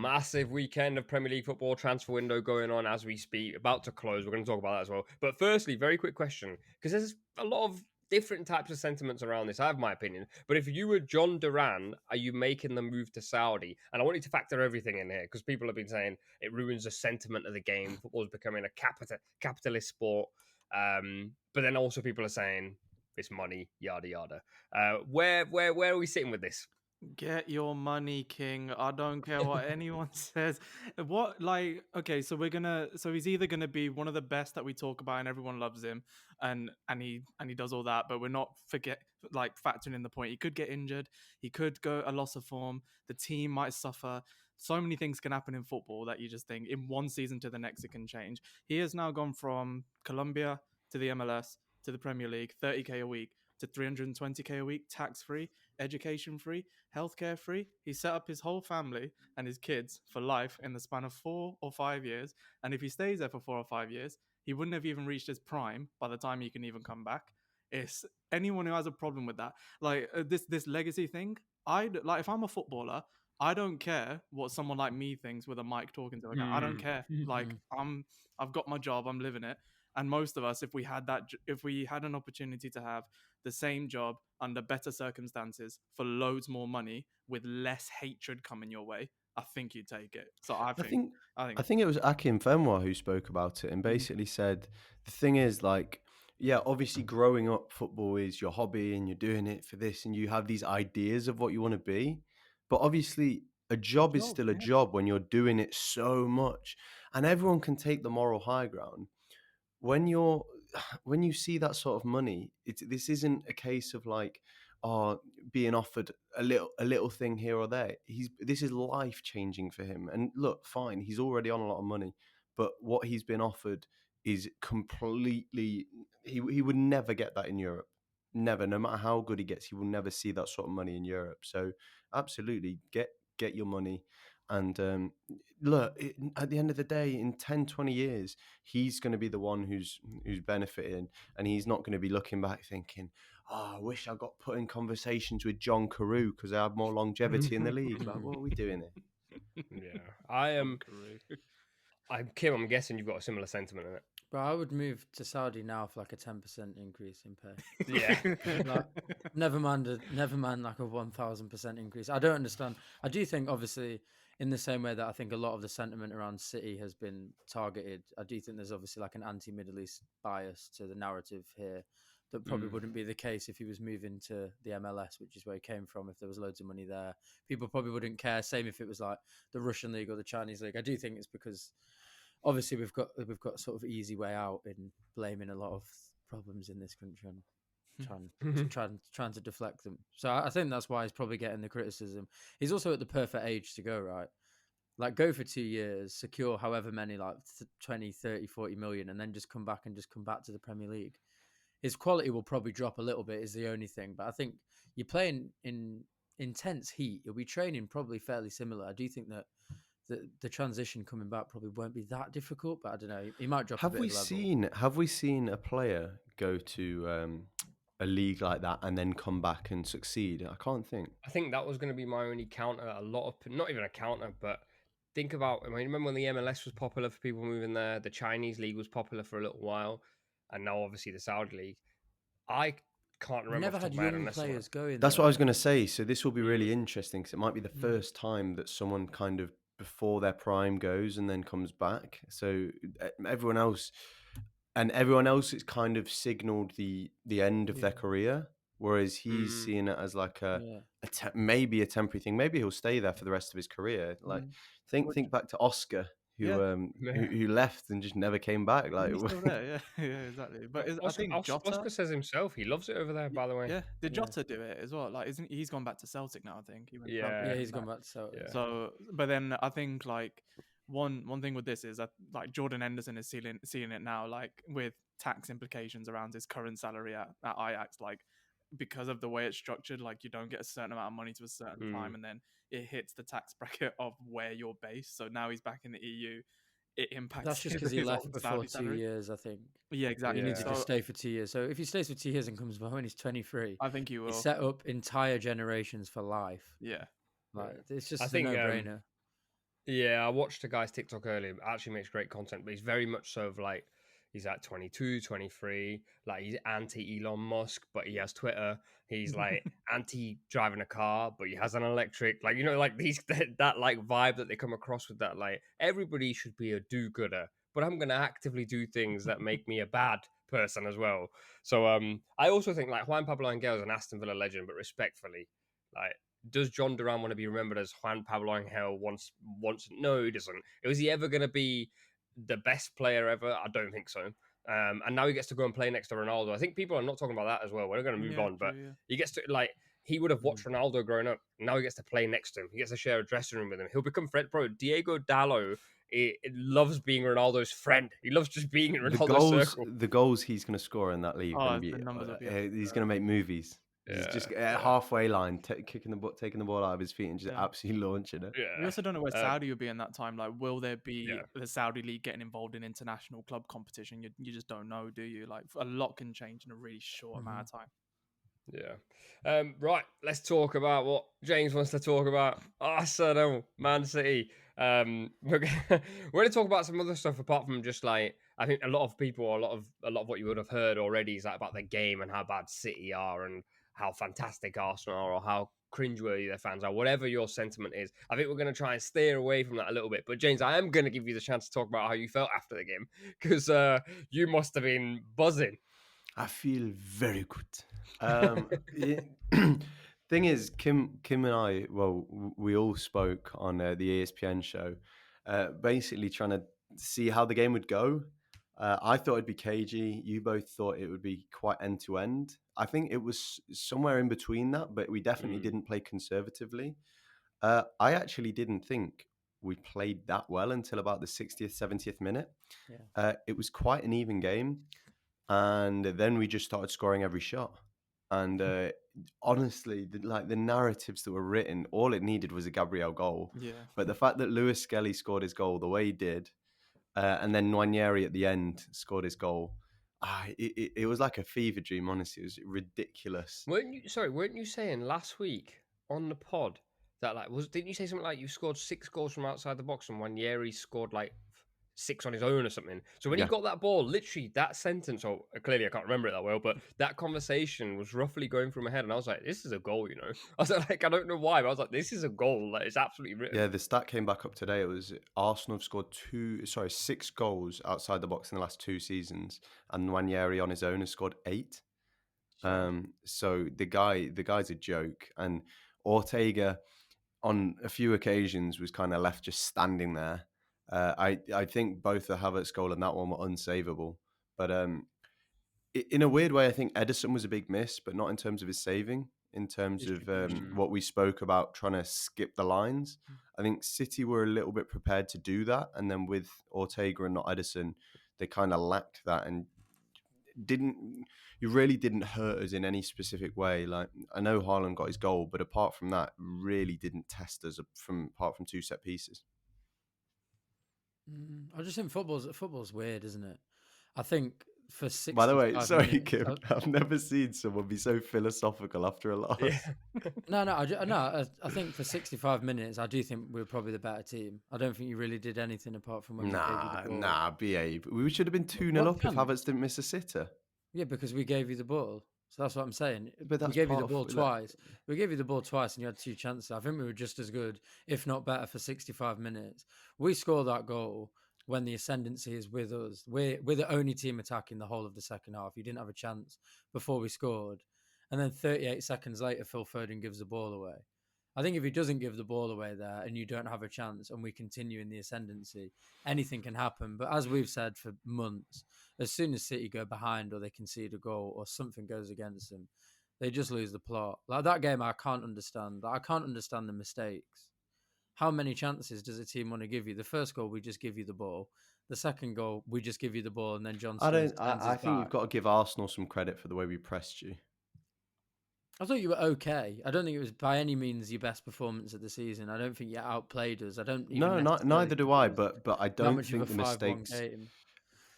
massive weekend of Premier League football transfer window going on as we speak, about to close. We're going to talk about that as well. But firstly, very quick question, because there's a lot of different types of sentiments around this. I have my opinion. But if you were John Duran, are you making the move to Saudi? And I want you to factor everything in here, because people have been saying it ruins the sentiment of the game. Football's becoming a capitalist sport. But then also people are saying it's money, yada yada. Where are we sitting with this? Get your money, King. I don't care what anyone says. Okay, so he's either gonna be one of the best that we talk about and everyone loves him, and he does all that, but we're not factoring in the point he could get injured, he could go a loss of form, the team might suffer. So many things can happen in football that you just think in one season to the next it can change. He has now gone from Colombia to the MLS to the Premier League, 30k a week to 320k a week, tax-free, education-free, healthcare-free. He set up his whole family and his kids for life in the span of 4 or 5 years. And if he stays there for 4 or 5 years, he wouldn't have even reached his prime by the time he can even come back. It's anyone who has a problem with that. This legacy thing, if I'm a footballer, I don't care what someone like me thinks with a mic talking to a guy. I don't care. I've got my job, I'm living it. And most of us, if we had an opportunity to have the same job under better circumstances for loads more money with less hatred coming your way, I think you'd take it. So I think it was Akim Fenwa who spoke about it and basically said the thing is obviously growing up, football is your hobby and you're doing it for this and you have these ideas of what you want to be, but obviously a job is still a job when you're doing it so much, and everyone can take the moral high ground. When you see that sort of money, this isn't a case of being offered a little thing here or there. This is life changing for him. And look, fine, he's already on a lot of money, but what he's been offered is completely. He would never get that in Europe. Never, no matter how good he gets, he will never see that sort of money in Europe. So absolutely, get your money. And look, at the end of the day, in 10, 20 years, he's going to be the one who's benefiting, and he's not going to be looking back thinking, I wish I got put in conversations with John Carew because I have more longevity in the league. Like, what are we doing here? Yeah, I am. Kim, I'm guessing you've got a similar sentiment in it. But I would move to Saudi now for like a 10% increase in pay. Yeah. Never mind like a 1,000% increase. I don't understand. I do think, obviously, in the same way that I think a lot of the sentiment around City has been targeted, I do think there's obviously like an anti-Middle East bias to the narrative here that probably wouldn't be the case if he was moving to the MLS, which is where he came from. If there was loads of money there, people probably wouldn't care. Same if it was like the Russian league or the Chinese league. I do think it's because obviously we've got sort of easy way out in blaming a lot of problems in this country and trying to deflect them. So I think that's why he's probably getting the criticism. He's also at the perfect age to go, right? Like, go for 2 years, secure however many, like 20, 30, 40 million, and then just come back to the Premier League. His quality will probably drop a little bit, is the only thing. But I think you're playing in intense heat. You'll be training probably fairly similar. I do think that the transition coming back probably won't be that difficult, but I don't know. He might drop a bit of level. Have we seen a player go to a league like that and then come back and succeed? I can't think. I think that was going to be my only counter. A lot of, not even a counter, but think about, remember when the MLS was popular for people moving there? The Chinese league was popular for a little while, and now obviously the Saudi league. I can't remember. Never had young players going. That's what I was going to say. So this will be really interesting because it might be the first time that someone kind of before their prime goes and then comes back. So everyone else it's kind of signaled the end of their career, whereas he's seeing it as like maybe a temporary thing. Maybe he'll stay there for the rest of his career. Like think back to Oscar, who left and just never came back. Like, he's still there, yeah, exactly. But I think Oscar says himself he loves it over there. By the way, did Jota do it as well? Like, he's gone back to Celtic now? I think. He's gone back to Celtic. Yeah. So, but then I think like one thing with this is that like Jordan Henderson is seeing it now, like with tax implications around his current salary at Ajax, like, because of the way it's structured, like you don't get a certain amount of money to a certain time, and then it hits the tax bracket of where you're based. So now he's back in the EU. It impacts. That's just because he left before 2 years, I think. Yeah, exactly. You need to just stay for 2 years. So if he stays for 2 years and comes back when he's 23, I think he will. He's set up entire generations for life. Yeah, like it's just a no-brainer. Yeah, I watched a guy's TikTok earlier. Actually makes great content, but he's very much so of like, he's like 22, 23. Like he's anti Elon Musk, but he has Twitter. He's like anti driving a car, but he has an electric. Like, you know, like these that like vibe that they come across with that. Like everybody should be a do-gooder, but I'm gonna actively do things that make me a bad person as well. So I also think like Juan Pablo Angel is an Aston Villa legend, but respectfully, like does John Duran want to be remembered as Juan Pablo Angel once? No, he doesn't. Was he ever going to be the best player ever? I don't think so. And now he gets to go and play next to Ronaldo. I think people are not talking about that as well. We're going to move Yeah, on, but true, yeah. he gets to like he would have watched Ronaldo growing up. Now he gets to play next to him. He gets to share a dressing room with him. He'll become friend. Bro, Diego Dallo it loves being Ronaldo's friend. He loves just being in Ronaldo's circle. The goals he's going to score in that league are going Oh, to be the numbers will be he's going to make movies. He's just Yeah. halfway line, taking the ball out of his feet and just Yeah. absolutely launching it. We Yeah. also don't know where Saudi will be in that time. Like, will there be Yeah. the Saudi league getting involved in international club competition? You just don't know, do you? Like, a lot can change in a really short amount of time. Yeah. Right. Let's talk about what James wants to talk about. Arsenal, Man City. We're going to talk about some other stuff apart from just like I think a lot of people, or a lot of what you would have heard already is like about the game and how bad City are and how fantastic Arsenal are or how cringeworthy their fans are. Whatever your sentiment is, I think we're going to try and steer away from that a little bit. But James, I am going to give you the chance to talk about how you felt after the game because you must have been buzzing. I feel very good. Thing is, Kim and I, well, we all spoke on the ESPN show, basically trying to see how the game would go. I thought it'd be cagey. You both thought it would be quite end to end. I think it was somewhere in between that, but we definitely didn't play conservatively. I actually didn't think we played that well until about the 60th, 70th minute. Yeah. It was quite an even game. And then we just started scoring every shot. And honestly, the narratives that were written, all it needed was a Gabriel goal. Yeah. But the fact that Lewis Skelly scored his goal the way he did, and then Nwaneri at the end scored his goal, it was like a fever dream. Honestly, it was ridiculous. Weren't you saying last week on the pod that didn't you say something like you scored 6 goals from outside the box and Nwaneri scored like 6 on his own or something? So when he Yeah. got that ball, literally that sentence, or clearly I can't remember it that well, but that conversation was roughly going through my head, and I was like, "This is a goal," you know. I was like, I don't know why, but I was like, "This is a goal." Like it's absolutely written. Yeah, the stat came back up today. It was Arsenal have scored 6 goals outside the box in the last 2 seasons, and Nwaneri on his own has scored 8. So the guy's a joke, and Ortega on a few occasions was kind of left just standing there. I think both the Havertz goal and that one were unsavable, but in a weird way, I think Edison was a big miss, but not in terms of his saving. In terms of what we spoke about, trying to skip the lines, I think City were a little bit prepared to do that, and then with Ortega and not Edison, they kind of lacked that and you really didn't hurt us in any specific way. Like I know Haaland got his goal, but apart from that, really didn't test us apart from 2 set pieces. I just think football's weird, isn't it? I think for 65 By the way, sorry, minutes, Kim, I've never seen someone be so philosophical after a loss. Yeah. I think for 65 minutes, I do think we were probably the better team. I don't think you really did anything apart from when we gave you the ball. behave. We should have been 2-0 up if Havertz didn't miss a sitter. Yeah, because we gave you the ball. So that's what I'm saying. But that's we gave you part the ball of- twice. We gave you the ball twice and you had 2 chances. I think we were just as good, if not better, for 65 minutes. We scored that goal when the ascendancy is with us. We're the only team attacking the whole of the second half. You didn't have a chance before we scored. And then 38 seconds later, Phil Foden gives the ball away. I think if he doesn't give the ball away there and you don't have a chance and we continue in the ascendancy, anything can happen. But as we've said for months, as soon as City go behind or they concede a goal or something goes against them, they just lose the plot. Like that game, I can't understand. I can't understand the mistakes. How many chances does a team want to give you? The first goal, we just give you the ball. The second goal, we just give you the ball, and then John Stones I think you've got to give Arsenal some credit for the way we pressed you. I thought you were okay. I don't think it was by any means your best performance of the season. I don't think you outplayed us. I don't. Neither do I. But I don't think the 5-1 mistakes. game.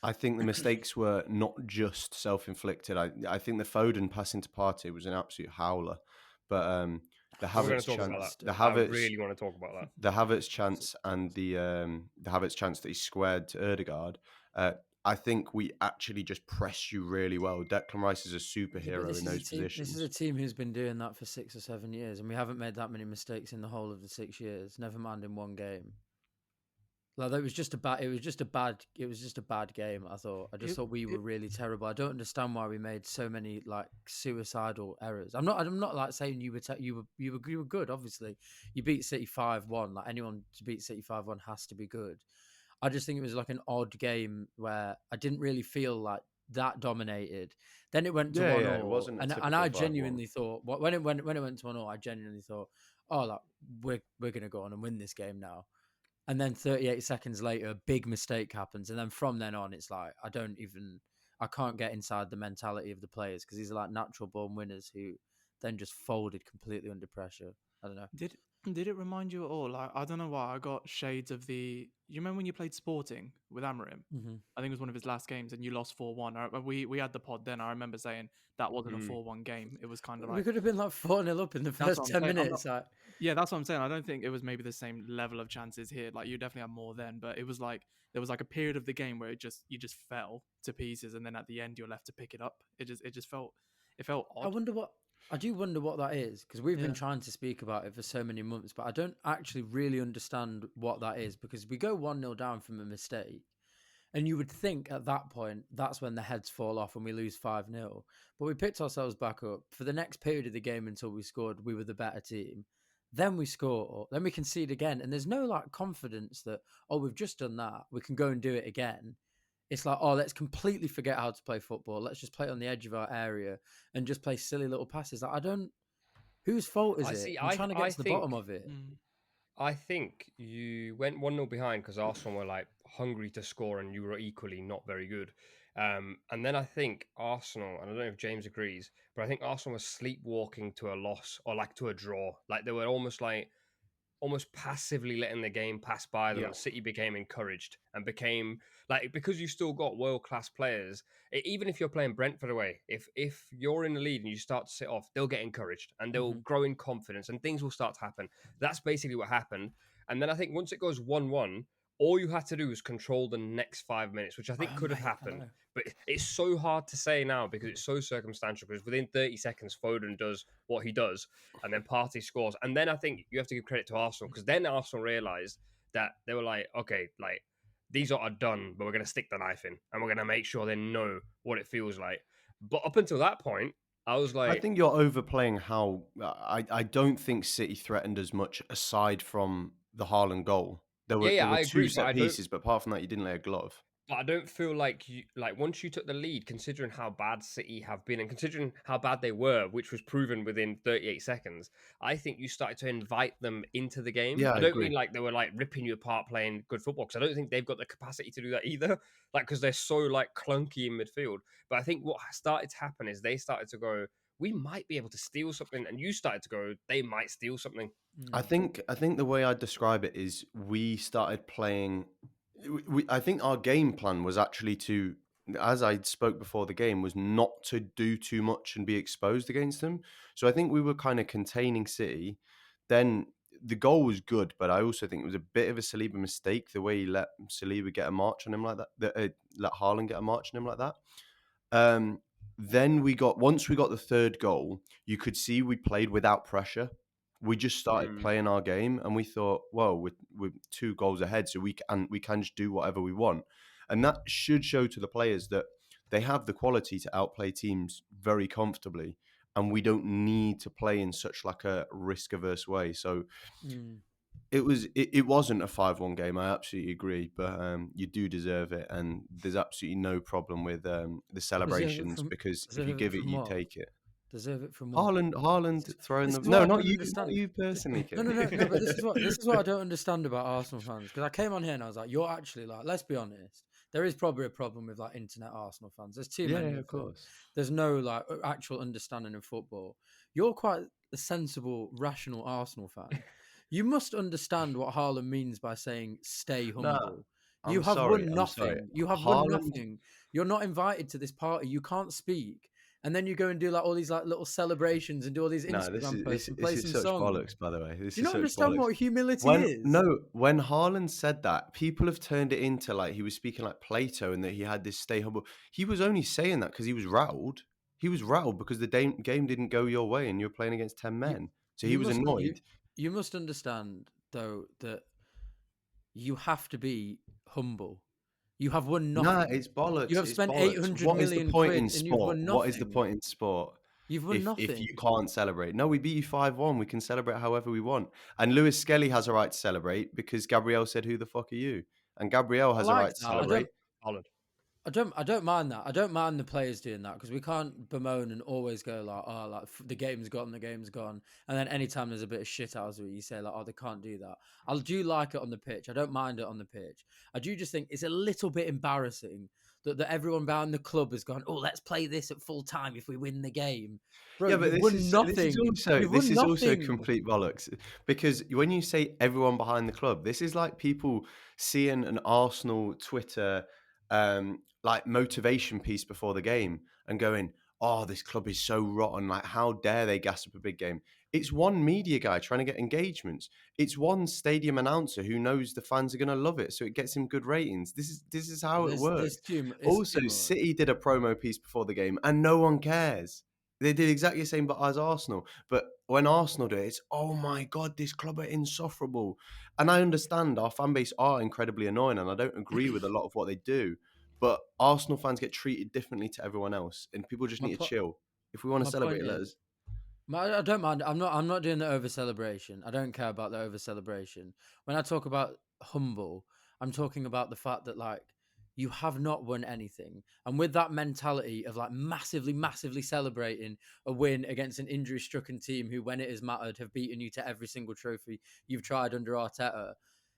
I think the mistakes were not just self-inflicted. I think the Foden pass into Partey was an absolute howler. But the We're going Havertz to talk about chance, that. the I Havertz, really want to talk about that. the Havertz chance, and the Havertz chance that he squared to Erdegaard. I think we actually just press you really well. Declan Rice is a Yeah, but superhero this in is a those team. This is positions. a team who's been doing that for 6 or 7 years, and we haven't made that many mistakes in the whole of the 6 years. Never mind in one game. Like that was just a bad. It was just a bad. It was just a bad game. I thought. I just It, thought we were it, really terrible. I don't understand why we made so many like suicidal errors. I'm not. I'm not like saying you were. You were good. Obviously, you beat City 5-1. Like anyone to beat City 5-1 has to be good. I just think it was like an odd game where I didn't really feel like that dominated. Then it went to Yeah, one yeah, it all, wasn't a and typical I 5-1. genuinely thought when it went to one all, I genuinely thought, oh, like we're gonna go on and win this game now. And then 38 seconds later, a big mistake happens, and then from then on, it's like I can't get inside the mentality of the players because these are like natural born winners who then just folded completely under pressure. I don't know. did it remind you at all? Like, I don't know why I got shades of the. You remember when you played Sporting with Amorim? Mm-hmm. I think it was one of his last games, and you lost 4-1. We had the pod then. I remember saying that wasn't a 4-1 game. It was kind of We like could have been like 4-0 up in the that's first what I'm 10 saying. minutes. Like, Yeah, that's what I'm saying. I don't think it was maybe the same level of chances here. Like you definitely had more then, but it was like there was like a period of the game where you just fell to pieces, and then at the end you're left to pick it up. It just felt odd. I do wonder what that is because we've been Yeah. trying to speak about it for so many months, but I don't actually really understand what that is because we go 1-0 down from a mistake. And you would think at that point, that's when the heads fall off and we lose 5-0. But we picked ourselves back up. For the next period of the game until we scored, we were the better team. Then we score, then we concede again. And there's no like confidence that, oh, we've just done that. We can go and do it again. It's like, oh, let's completely forget how to play football. Let's just play on the edge of our area and just play silly little passes. Like, whose fault is I it? see. I'm trying to get I to the think. bottom of it. I think you went 1-0 behind because Arsenal were like hungry to score and you were equally not very good. And then I think Arsenal, and I don't know if James agrees, but I think Arsenal was sleepwalking to a loss or like to a draw. Like they were almost passively letting the game pass by them, Yeah. and City became encouraged and became like, because you still got world class players. Even if you're playing Brentford away, if you're in the lead and you start to sit off, they'll get encouraged and they'll grow in confidence and things will start to happen. That's basically what happened. And then I think once it goes 1-1, all you had to do was control the next 5 minutes, which I think could have Mate, I happened. know. But it's so hard to say now because it's so circumstantial. Because within 30 seconds, Foden does what he does, and then Partey scores. And then I think you have to give credit to Arsenal because then Arsenal realised that they were like, okay, like these are done, but we're going to stick the knife in and we're going to make sure they know what it feels like. But up until that point, I was I like, think you're overplaying how I don't think City threatened as much aside from the Haaland goal. There yeah, were yeah, there were I two agree, but set pieces, but apart from that, you didn't lay a glove. I don't feel like once you took the lead, considering how bad City have been and considering how bad they were, which was proven within 38 seconds, I think you started to invite them into the game. Yeah, I I don't agree. mean like they were like ripping you apart playing good football because I don't think they've got the capacity to do that either. Like because they're so like clunky in midfield. But I think what started to happen is they started to go, we might be able to steal something, and you started to go, they might steal something. I think the way I describe it is we started playing. I think our game plan was actually to, as I spoke before the game, was not to do too much and be exposed against them. So I think we were kind of containing City. Then the goal was good, but I also think it was a bit of a Saliba mistake the way he let Saliba get a march on him like that. Let Haaland get a march on him like that. Then once we got the third goal, you could see we played without pressure. We just started playing our game, and we thought, "Well, we're 2 goals ahead, so we can just do whatever we want." And that should show to the players that they have the quality to outplay teams very comfortably, and we don't need to play in such like a risk averse way. So it wasn't a 5-1 game. I absolutely agree, but you do deserve it, and there's absolutely no problem with the celebrations because if you deserve it give it, from you what? take it. Deserve it from what? Haaland throwing This them. is what No, I not don't you, understand. not you personally, King. No. But this is what I don't understand about Arsenal fans because I came on here and I was like, you're actually like, let's be honest, there is probably a problem with like internet Arsenal fans. There's too many Yeah, of of them. course. There's no like actual understanding of football. You're quite a sensible, rational Arsenal fan. You must understand what Haaland means by saying "stay No, humble." You I'm have sorry. won I'm sorry. nothing. You have won Haaland. nothing. You're not invited to this party. You can't speak. and then you go and do like all these like little celebrations and do all these No, Instagram posts and this play is some such songs. bollocks, by the way. This Do you is not such understand bollocks. what humility is? When Haaland said that, people have turned it into like he was speaking like Plato and that he had this stay humble. He was only saying that because he was rattled. He was rattled because the game didn't go your way and you're playing against 10 You, men. So he was annoyed. you must understand though that you have to be humble. You have won nothing. Nah, it's bollocks. You have It's spent bollocks. 800 What is the million point quid in and you've sport? won What is the nothing. point in sport? You've won nothing. If you can't celebrate. No, we beat you 5-1. We can celebrate however we want. And Lewis Skelly has a right to celebrate because Gabriel said, "Who the fuck are you?" And Gabriel has a like right to that. celebrate. Haaland. I don't mind that. I don't mind the players doing that because we can't bemoan and always go like, oh, like the game's gone, and then anytime there's a bit of shit out of it, you say like, oh, they can't do that. I do like it on the pitch. I don't mind it on the pitch. I do just think it's a little bit embarrassing that everyone behind the club has gone, oh, let's play this at full time if we win the game. Bro, Yeah, but you've won nothing. this is also complete bollocks because when you say everyone behind the club, this is like people seeing an Arsenal Twitter like motivation piece before the game and going, "Oh, this club is so rotten! Like, how dare they gas up a big game?" It's one media guy trying to get engagements. It's one stadium announcer who knows the fans are going to love it, so it gets him good ratings. This is how it works. Also, City did a promo piece before the game, and no one cares. They did exactly the same as Arsenal. But when Arsenal do it, it's, oh my God, this club are insufferable. And I understand our fan base are incredibly annoying, and I don't agree with a lot of what they do. But Arsenal fans get treated differently to everyone else, and people just need to chill. If we want to celebrate, let us. I don't mind. I'm not doing the over celebration. I don't care about the over celebration. When I talk about humble, I'm talking about the fact that like you have not won anything, and with that mentality of like massively celebrating a win against an injury-stricken team who, when it has mattered, have beaten you to every single trophy you've tried under Arteta,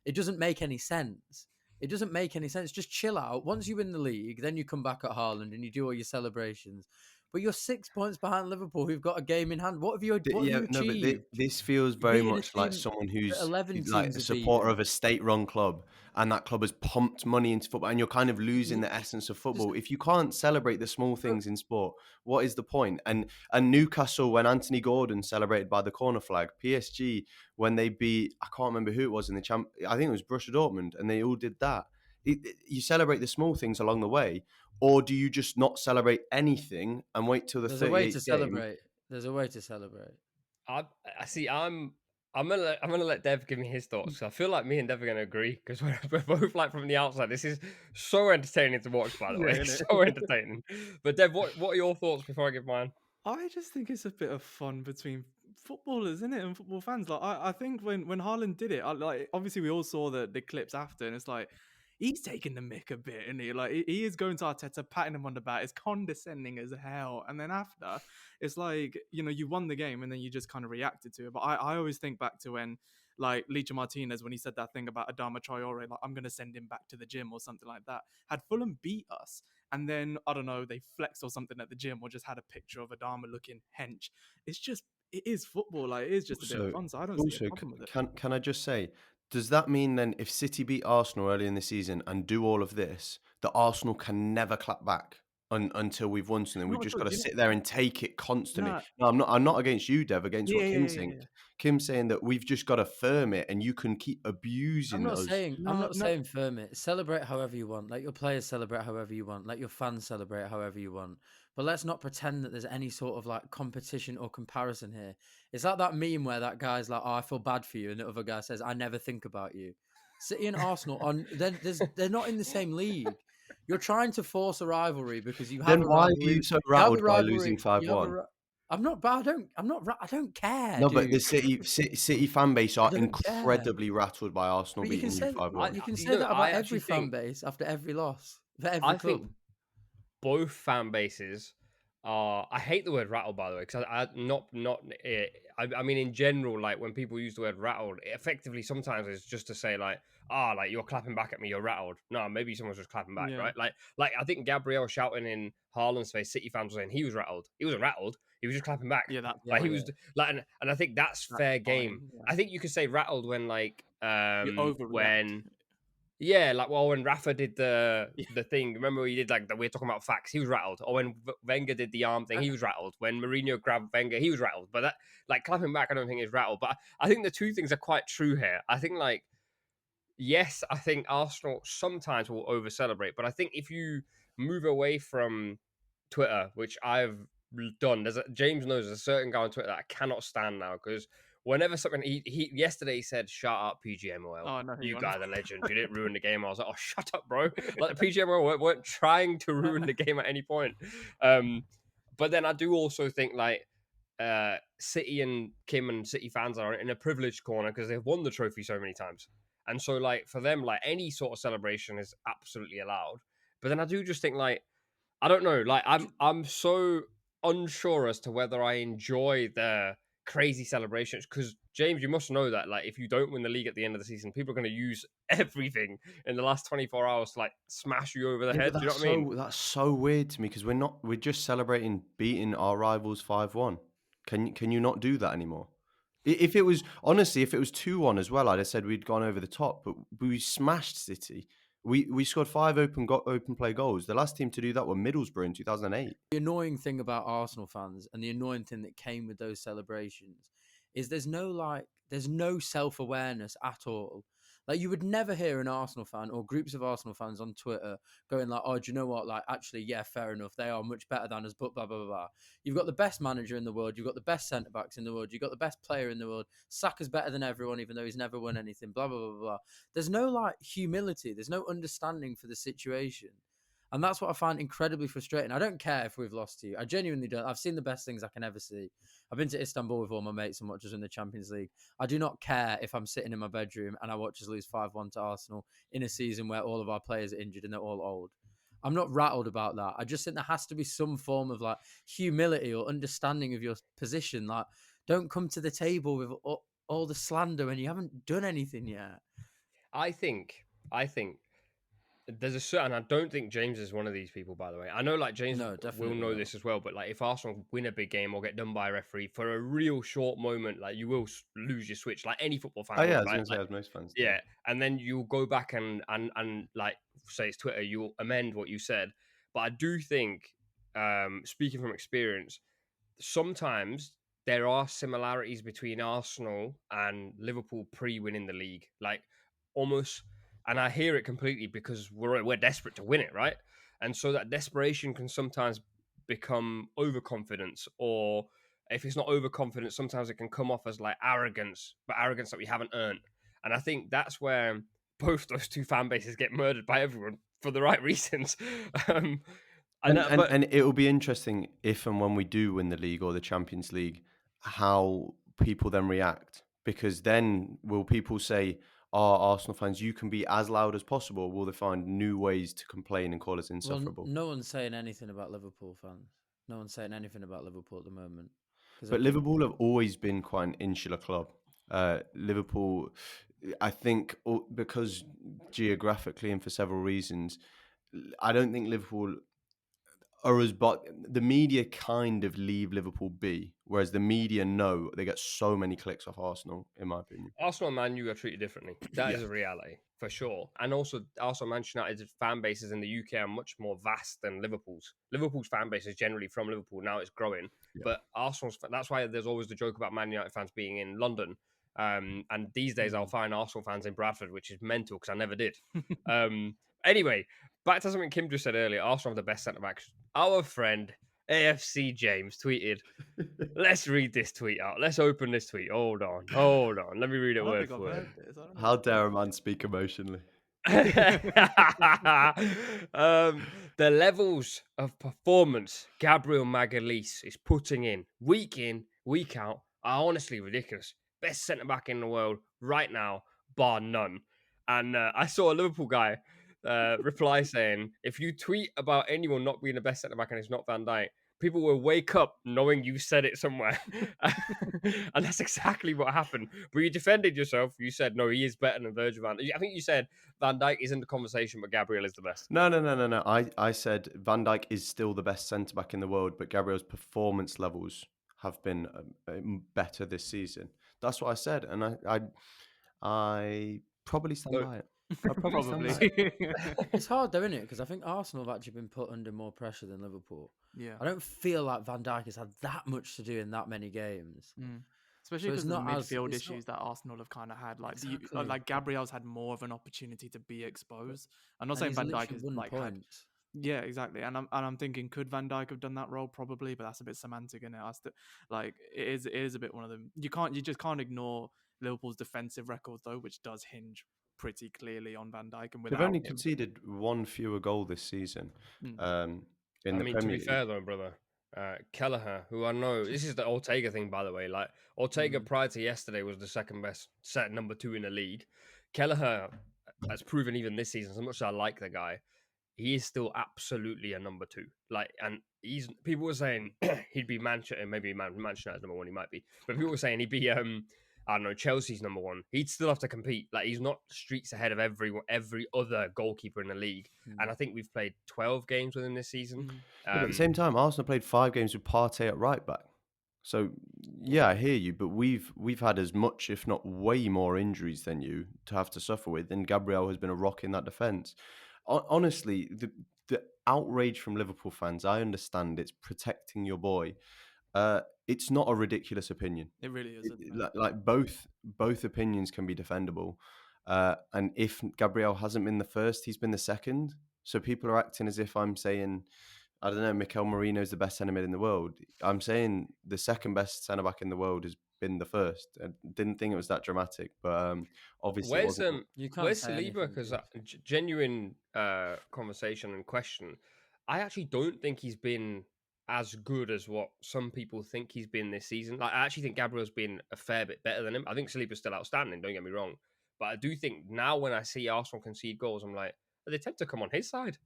it doesn't make any sense. It doesn't make any sense. Just chill out. Once you win the league, then you come back at Haaland and you do all your celebrations. But you're 6 points behind Liverpool, who've got a game in hand. What have you achieved? No, but this feels very much like someone who's 11 like a supporter of a state-run club, and that club has pumped money into football, and you're kind of losing the essence of football. If you can't celebrate the small things in sport, what is the point? And Newcastle, when Anthony Gordon celebrated by the corner flag, PSG, when they beat, I can't remember who it was in the champ, I think it was Borussia Dortmund, and they all did that. You celebrate the small things along the way. Or do you just not celebrate anything and wait till the 38th game? There's a way to celebrate. There's a way to celebrate. I see. I'm gonna let Dev give me his thoughts. I feel like me and Dev are gonna agree because we're both like from the outside. This is so entertaining to watch, by the way. It's so entertaining. But Dev, what are your thoughts before I give mine? I just think it's a bit of fun between footballers, isn't it, and football fans. Like I think when Haaland did it, like obviously we all saw the clips after, and it's like he's taking the mick a bit, and he is going to Arteta, patting him on the back. It's condescending as hell. And then after, it's like, you won the game, and then you just kind of reacted to it. But I always think back to when, like, Licha Martinez, when he said that thing about Adama Traore, like, I'm going to send him back to the gym or something like that. Had Fulham beat us, and then, I don't know, they flexed or something at the gym or just had a picture of Adama looking hench. It is football. Like, it is just a bit of fun, so I don't see a problem with it. Can I just say, does that mean then if City beat Arsenal early in the season and do all of this, that Arsenal can never clap back until we've won something? We've just got to sit there and take it constantly. No, I'm not against you, Dev, against what Kim's saying. Kim's saying that we've just got to firm it and you can keep abusing us. I'm not saying firm it. Celebrate however you want. Let your players celebrate however you want. Let your fans celebrate however you want. But let's not pretend that there's any sort of like competition or comparison here. It's like that meme where that guy's like, "Oh, I feel bad for you," and the other guy says, "I never think about you." City and Arsenal they're not in the same league. You're trying to force a rivalry because you have. Then why are you so rattled by losing 5-1? I'm not bad. I don't care. No, dude. but the City fan base are incredibly rattled by Arsenal beating you 5-1. You can say that about every fan base after every loss for every club. Think both fan bases are. I hate the word rattled, by the way, because I mean, in general, like when people use the word rattled, it effectively sometimes is just to say like, like you're clapping back at me, you're rattled. No, maybe someone's just clapping back, right? Like I think Gabriel shouting in Haaland's face, City fans were saying he was rattled. He wasn't rattled. He was just clapping back. He was like, and I think that's fair game. I think you could say rattled when like when Yeah, like when Rafa did the Yeah. the thing, remember he did like we're talking about facts, he was rattled. Or when Wenger did the arm thing, he was rattled. When Mourinho grabbed Wenger, he was rattled. But that like clapping back, I don't think is rattled. But I think the two things are quite true here. I think like yes, I think Arsenal sometimes will over celebrate, but I think if you move away from Twitter, which I've done, James knows there's a certain guy on Twitter that I cannot stand now because whenever something he yesterday he said, "Shut up, PGMOL. Oh, I know who You you're on guys are about. legends. You didn't ruin the game." I was like, "Oh, shut up, bro!" Like the PGMOL weren't trying to ruin the game at any point. But then I do also think like City and Kim and City fans are in a privileged corner because they've won the trophy so many times. And so, like, for them, like, any sort of celebration is absolutely allowed. But then I do just think, like, I don't know, like, I'm so unsure as to whether I enjoy the crazy celebrations because James, you must know that, like, if you don't win the league at the end of the season, people are going to use everything in the last 24 hours to like smash you over the Yeah, but head. Do you know what I mean? that's so weird to me because we're just celebrating beating our rivals 5-1. Can you not do that anymore? If it was honestly, if it was 2-1 as well, I'd have said we'd gone over the top, but we smashed City. We scored 5 open play goals. The last team to do that were Middlesbrough in 2008. The annoying thing about Arsenal fans and the annoying thing that came with those celebrations is there's no self-awareness at all. Like you would never hear an Arsenal fan or groups of Arsenal fans on Twitter going like, "Oh, do you know what? Like, actually, yeah, fair enough. They are much better than us." But blah blah blah blah. You've got the best manager in the world. You've got the best centre backs in the world. You've got the best player in the world. Saka's better than everyone, even though he's never won anything. Blah blah blah blah. There's no like humility. There's no understanding for the situation. And that's what I find incredibly frustrating. I don't care if we've lost to you. I genuinely don't. I've seen the best things I can ever see. I've been to Istanbul with all my mates and watched us in the Champions League. I do not care if I'm sitting in my bedroom and I watch us lose 5-1 to Arsenal in a season where all of our players are injured and they're all old. I'm not rattled about that. I just think there has to be some form of like humility or understanding of your position. Like, don't come to the table with all the slander when you haven't done anything yet. I think there's a certain. I don't think James is one of these people, by the way. I know, like James No, will definitely know not. this as well. But like, if Arsenal win a big game or get done by a referee for a real short moment, like you will lose your switch, like any football fan Oh yeah, I would, was right? going to say Like, as most fans do. yeah, and then you'll go back and like say it's Twitter, you'll amend what you said. But I do think, speaking from experience, sometimes there are similarities between Arsenal and Liverpool pre-winning the league, like almost. And I hear it completely because we're desperate to win it, right? And so that desperation can sometimes become overconfidence, or if it's not overconfidence, sometimes it can come off as like arrogance, but arrogance that we haven't earned. And I think that's where both those two fan bases get murdered by everyone for the right reasons. um, but And it will be interesting if and when we do win the league or the Champions League, how people then react. Because then will people say, "Oh, Arsenal fans, you can be as loud as possible," or will they find new ways to complain and call us Well, insufferable? no one's saying anything about Liverpool fans. No one's saying anything about Liverpool at the moment because I But think Liverpool have always been quite an insular club. Liverpool, I think, because geographically and for several reasons, I don't think Liverpool are as but the media kind of leave Liverpool be, whereas the media know they get so many clicks off Arsenal, in my opinion. Arsenal and Man U are treated differently. That Yeah, is a reality for sure. And also, Arsenal and Manchester United's fan bases in the UK are much more vast than Liverpool's. Liverpool's fan base is generally from Liverpool. Now it's growing, yeah. but that's why there's always the joke about Man United fans being in London. And these days I'll find Arsenal fans in Bradford, which is mental because I never did. Um, anyway, back to something Kim just said earlier. Arsenal have the best centre backs. Our friend AFC James tweeted. Let's read this tweet out. Let's open this tweet. Hold on. Let me read I it don't word think I've for word. heard this. I don't know How what's going dare a on. man speak emotionally? The levels of performance Gabriel Magalhaes is putting in, week out, are honestly ridiculous. Best centre back in the world right now, bar none. And I saw a Liverpool guy reply saying, if you tweet about anyone not being the best centre back and it's not Van Dijk, people will wake up knowing you said it somewhere. And that's exactly what happened. But you defended yourself. You said, no, he is better than Virgil van Dijk. I think you said Van Dijk is in the conversation, but Gabriel is the best. No. I said Van Dijk is still the best centre back in the world, but Gabriel's performance levels have been better this season. That's what I said, and I probably stand So by it. I'd probably stand Probably. that. It's hard though, isn't it? Because I think Arsenal have actually been put under more pressure than Liverpool. Yeah. I don't feel like Van Dijk has had that much to do in that many games. Especially So it's because of the not as midfield it's not issues that Arsenal have kind of had. Like, exactly. like Gabriel's had more of an opportunity to be exposed. I'm not And saying he's Van Dijk literally has won like had. points. Yeah, exactly. And I'm thinking, could Van Dijk have done that role? Probably, but that's a bit semantic in it. Like it is a bit one of them. You just can't ignore Liverpool's defensive record though, which does hinge pretty clearly on Van Dijk, and They've without only him. conceded one fewer goal this season Mm. in I the mean, to Premier be League. fair though, brother, Kelleher, who I know, this is the Ortega thing, by the way. Like Ortega prior to yesterday was the second best, set number 2 in the league. Kelleher has proven even this season, as much as I like the guy, he is still absolutely a number 2. Like, and he's people were saying he'd be Manchester, maybe Manchester United's number 1, he might be, but people were saying he'd be I don't know, Chelsea's number 1. He'd still have to compete. Like, he's not streets ahead of every other goalkeeper in the league. And I think we've played 12 games with him this season. Yeah, but at the same time, Arsenal played 5 games with Partey at right back. So yeah, I hear you, but we've had as much, if not way more, injuries than you to have to suffer with, and Gabriel has been a rock in that defence. Honestly, the outrage from Liverpool fans, I understand it's protecting your boy. It's not a ridiculous opinion. It really isn't. No. Like both opinions can be defendable. And if Gabriel hasn't been the first, he's been the second. So people are acting as if I'm saying, I don't know, Mikel Merino is the best centre mid in the world. I'm saying the second best centre back in the world has been the first. I didn't think it was that dramatic, but obviously it Where's wasn't. You can't where's say Saliba? anything. Because Good. genuine conversation and question. I actually don't think he's been as good as what some people think he's been this season. Like, I actually think Gabriel's been a fair bit better than him. I think Saliba's still outstanding. Don't get me wrong, but I do think now when I see Arsenal concede goals, I'm like, they tend to come on his side.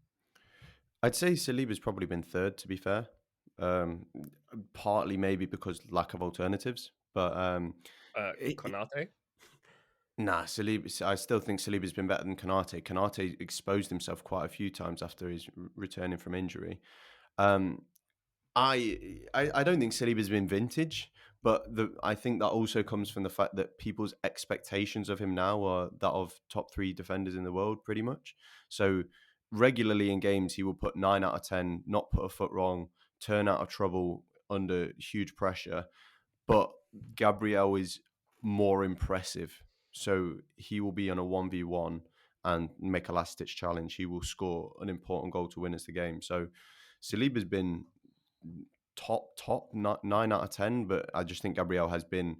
I'd say Saliba's probably been third, to be fair. Partly maybe because lack of alternatives, but Konate. nah, Saliba. I still think Saliba's been better than Konate. Konate exposed himself quite a few times after his returning from injury. Um, I don't think Saliba's been vintage, but I think that also comes from the fact that people's expectations of him now are that of top 3 defenders in the world, pretty much. So regularly in games, he will put 9 out of 10, not put a foot wrong, turn out of trouble under huge pressure. But Gabriel is more impressive. So he will be on a 1v1 and make a last ditch challenge. He will score an important goal to win us the game. So Saliba's been top 9 out of 10, but I just think Gabriel has been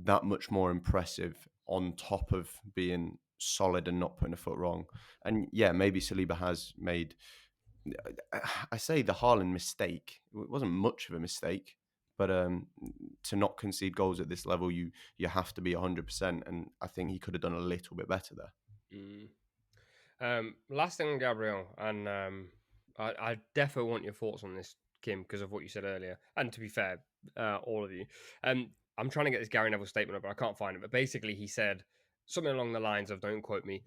that much more impressive on top of being solid and not putting a foot wrong. And yeah, maybe Saliba has made, I say, the Haaland mistake. It wasn't much of a mistake, but to not concede goals at this level, you have to be 100%, and I think he could have done a little bit better there. Last thing on Gabriel, and I definitely want your thoughts on this, Kim, because of what you said earlier. And to be fair, all of you, I'm trying to get this Gary Neville statement up, but I can't find it. But basically, he said something along the lines of, don't quote me,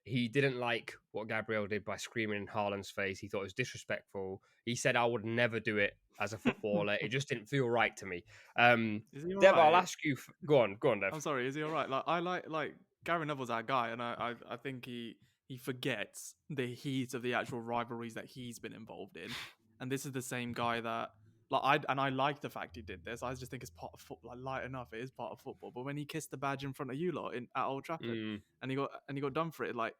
he didn't like what Gabriel did by screaming in Haaland's face. He thought it was disrespectful. He said, I would never do it as a footballer. It just didn't feel right to me. Is he all Dev, I'll right? ask you. Go on, Dev. I'm sorry. Is he all right? Like I like Gary Neville's our guy, and I think he forgets the heat of the actual rivalries that he's been involved in, and this is the same guy that I like the fact he did this. I just think it's part of football. Like, light enough, it is part of football. But when he kissed the badge in front of you lot at Old Trafford, and he got done for it, like,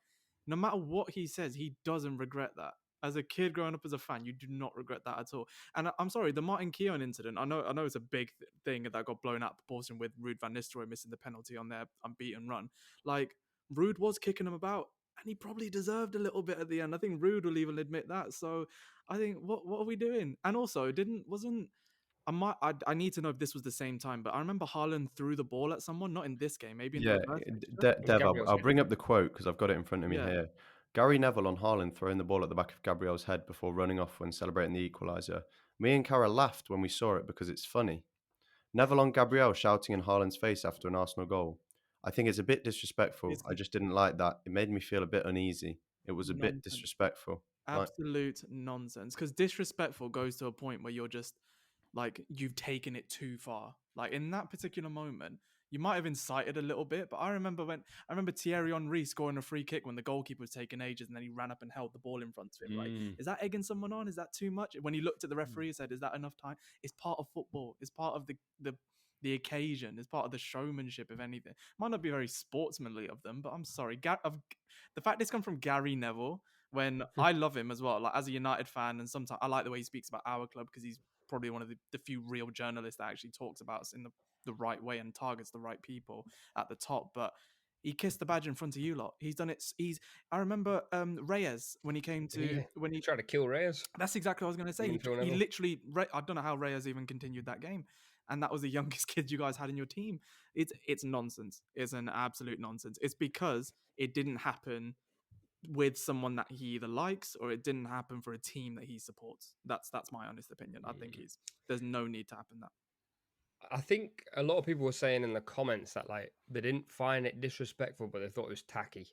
no matter what he says, he doesn't regret that. As a kid growing up as a fan, you do not regret that at all. And I'm sorry, the Martin Keown incident, I know it's a big thing that got blown out of proportion with Ruud van Nistelrooy missing the penalty on their unbeaten run. Like, Ruud was kicking him about, and he probably deserved a little bit at the end. I think Ruud will even admit that. So I think, what are we doing? And also, I need to know if this was the same time, but I remember Haaland threw the ball at someone, not in this game, maybe in the Yeah, reverse fixture. was Dev, Gabriel's I'll head. bring up the quote because I've got it in front of me Yeah. here. Gary Neville on Haaland throwing the ball at the back of Gabriel's head before running off when celebrating the equaliser. Me and Cara laughed when we saw it because it's funny. Neville on Gabriel shouting in Haaland's face after an Arsenal goal. I think it's a bit disrespectful. It's I just didn't like that. It made me feel a bit uneasy. It was a bit nonsense. disrespectful. Like, Absolute nonsense. Because disrespectful goes to a point where you're just like, you've taken it too far. Like, in that particular moment, you might have incited a little bit, but I remember Thierry Henry scoring a free kick when the goalkeeper was taking ages, and then he ran up and held the ball in front of him. Like, is that egging someone on? Is that too much? When he looked at the referee, he said, "Is that enough time?" It's part of football. It's part of the occasion. It's part of the showmanship, if anything. Might not be very sportsmanly of them, but I'm sorry. The fact this comes from Gary Neville, when I love him as well, like as a United fan, and sometimes I like the way he speaks about our club because he's probably one of the few real journalists that actually talks about us in the right way and targets the right people at the top. But he kissed the badge in front of you lot. He's done it. I remember Reyes when he came to when he tried to kill Reyes. That's exactly what I was going to say. He literally, I don't know how Reyes even continued that game. And that was the youngest kid you guys had in your team. It's nonsense. It's an absolute nonsense. It's because it didn't happen with someone that he either likes or it didn't happen for a team that he supports. That's my honest opinion. I think there's no need to happen that. I think a lot of people were saying in the comments that like they didn't find it disrespectful, but they thought it was tacky.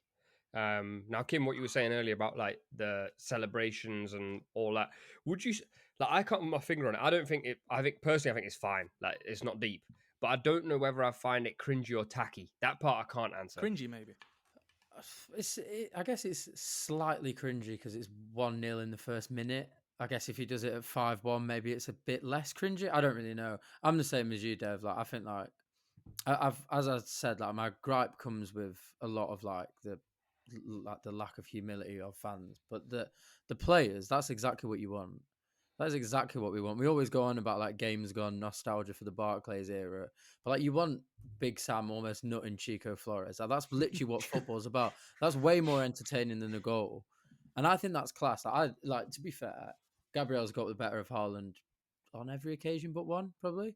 Now, Kim, what you were saying earlier about like the celebrations and all that, would you like? I can't put my finger on it. I don't think it. I think personally, I think it's fine. Like it's not deep, but I don't know whether I find it cringy or tacky. That part I can't answer. Cringy, maybe. I guess it's slightly cringy because it's 1-0 in the first minute. I guess if he does it at 5-1, maybe it's a bit less cringy. I don't really know. I'm the same as you, Dev. Like I think like as I said, like my gripe comes with a lot of like the lack of humility of fans, but the players, that's exactly what you want. That's exactly what we want. We always go on about like games gone, nostalgia for the Barclays era, but like you want Big Sam almost nutting Chico Flores. Like, that's literally what football's about. That's way more entertaining than a goal, and I think that's class. Like to be fair, Gabriel's got the better of Haaland on every occasion but one, probably,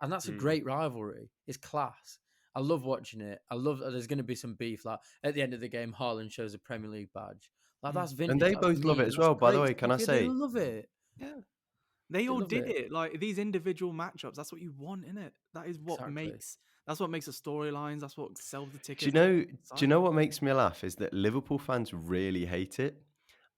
and that's a great rivalry. It's class. I love watching it. I love that there's going to be some beef. Like at the end of the game, Haaland shows a Premier League badge. Like that's vintage. And they both love it as well. By the way, can I say? They love it. Yeah. They all did it. Like these individual matchups, that's what you want, innit? That is what makes the storylines. That's what sells the tickets. Do you know what makes me laugh is that Liverpool fans really hate it.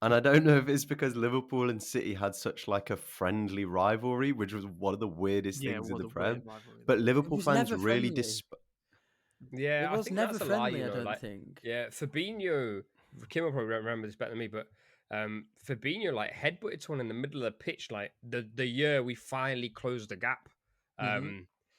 And I don't know if it's because Liverpool and City had such like a friendly rivalry, which was one of the weirdest things in the Prem. But Liverpool fans really Yeah, it was never friendly, I don't think. Yeah, Fabinho, Kim will probably remember this better than me, but Fabinho like headbutted someone in the middle of the pitch, like the year we finally closed the gap.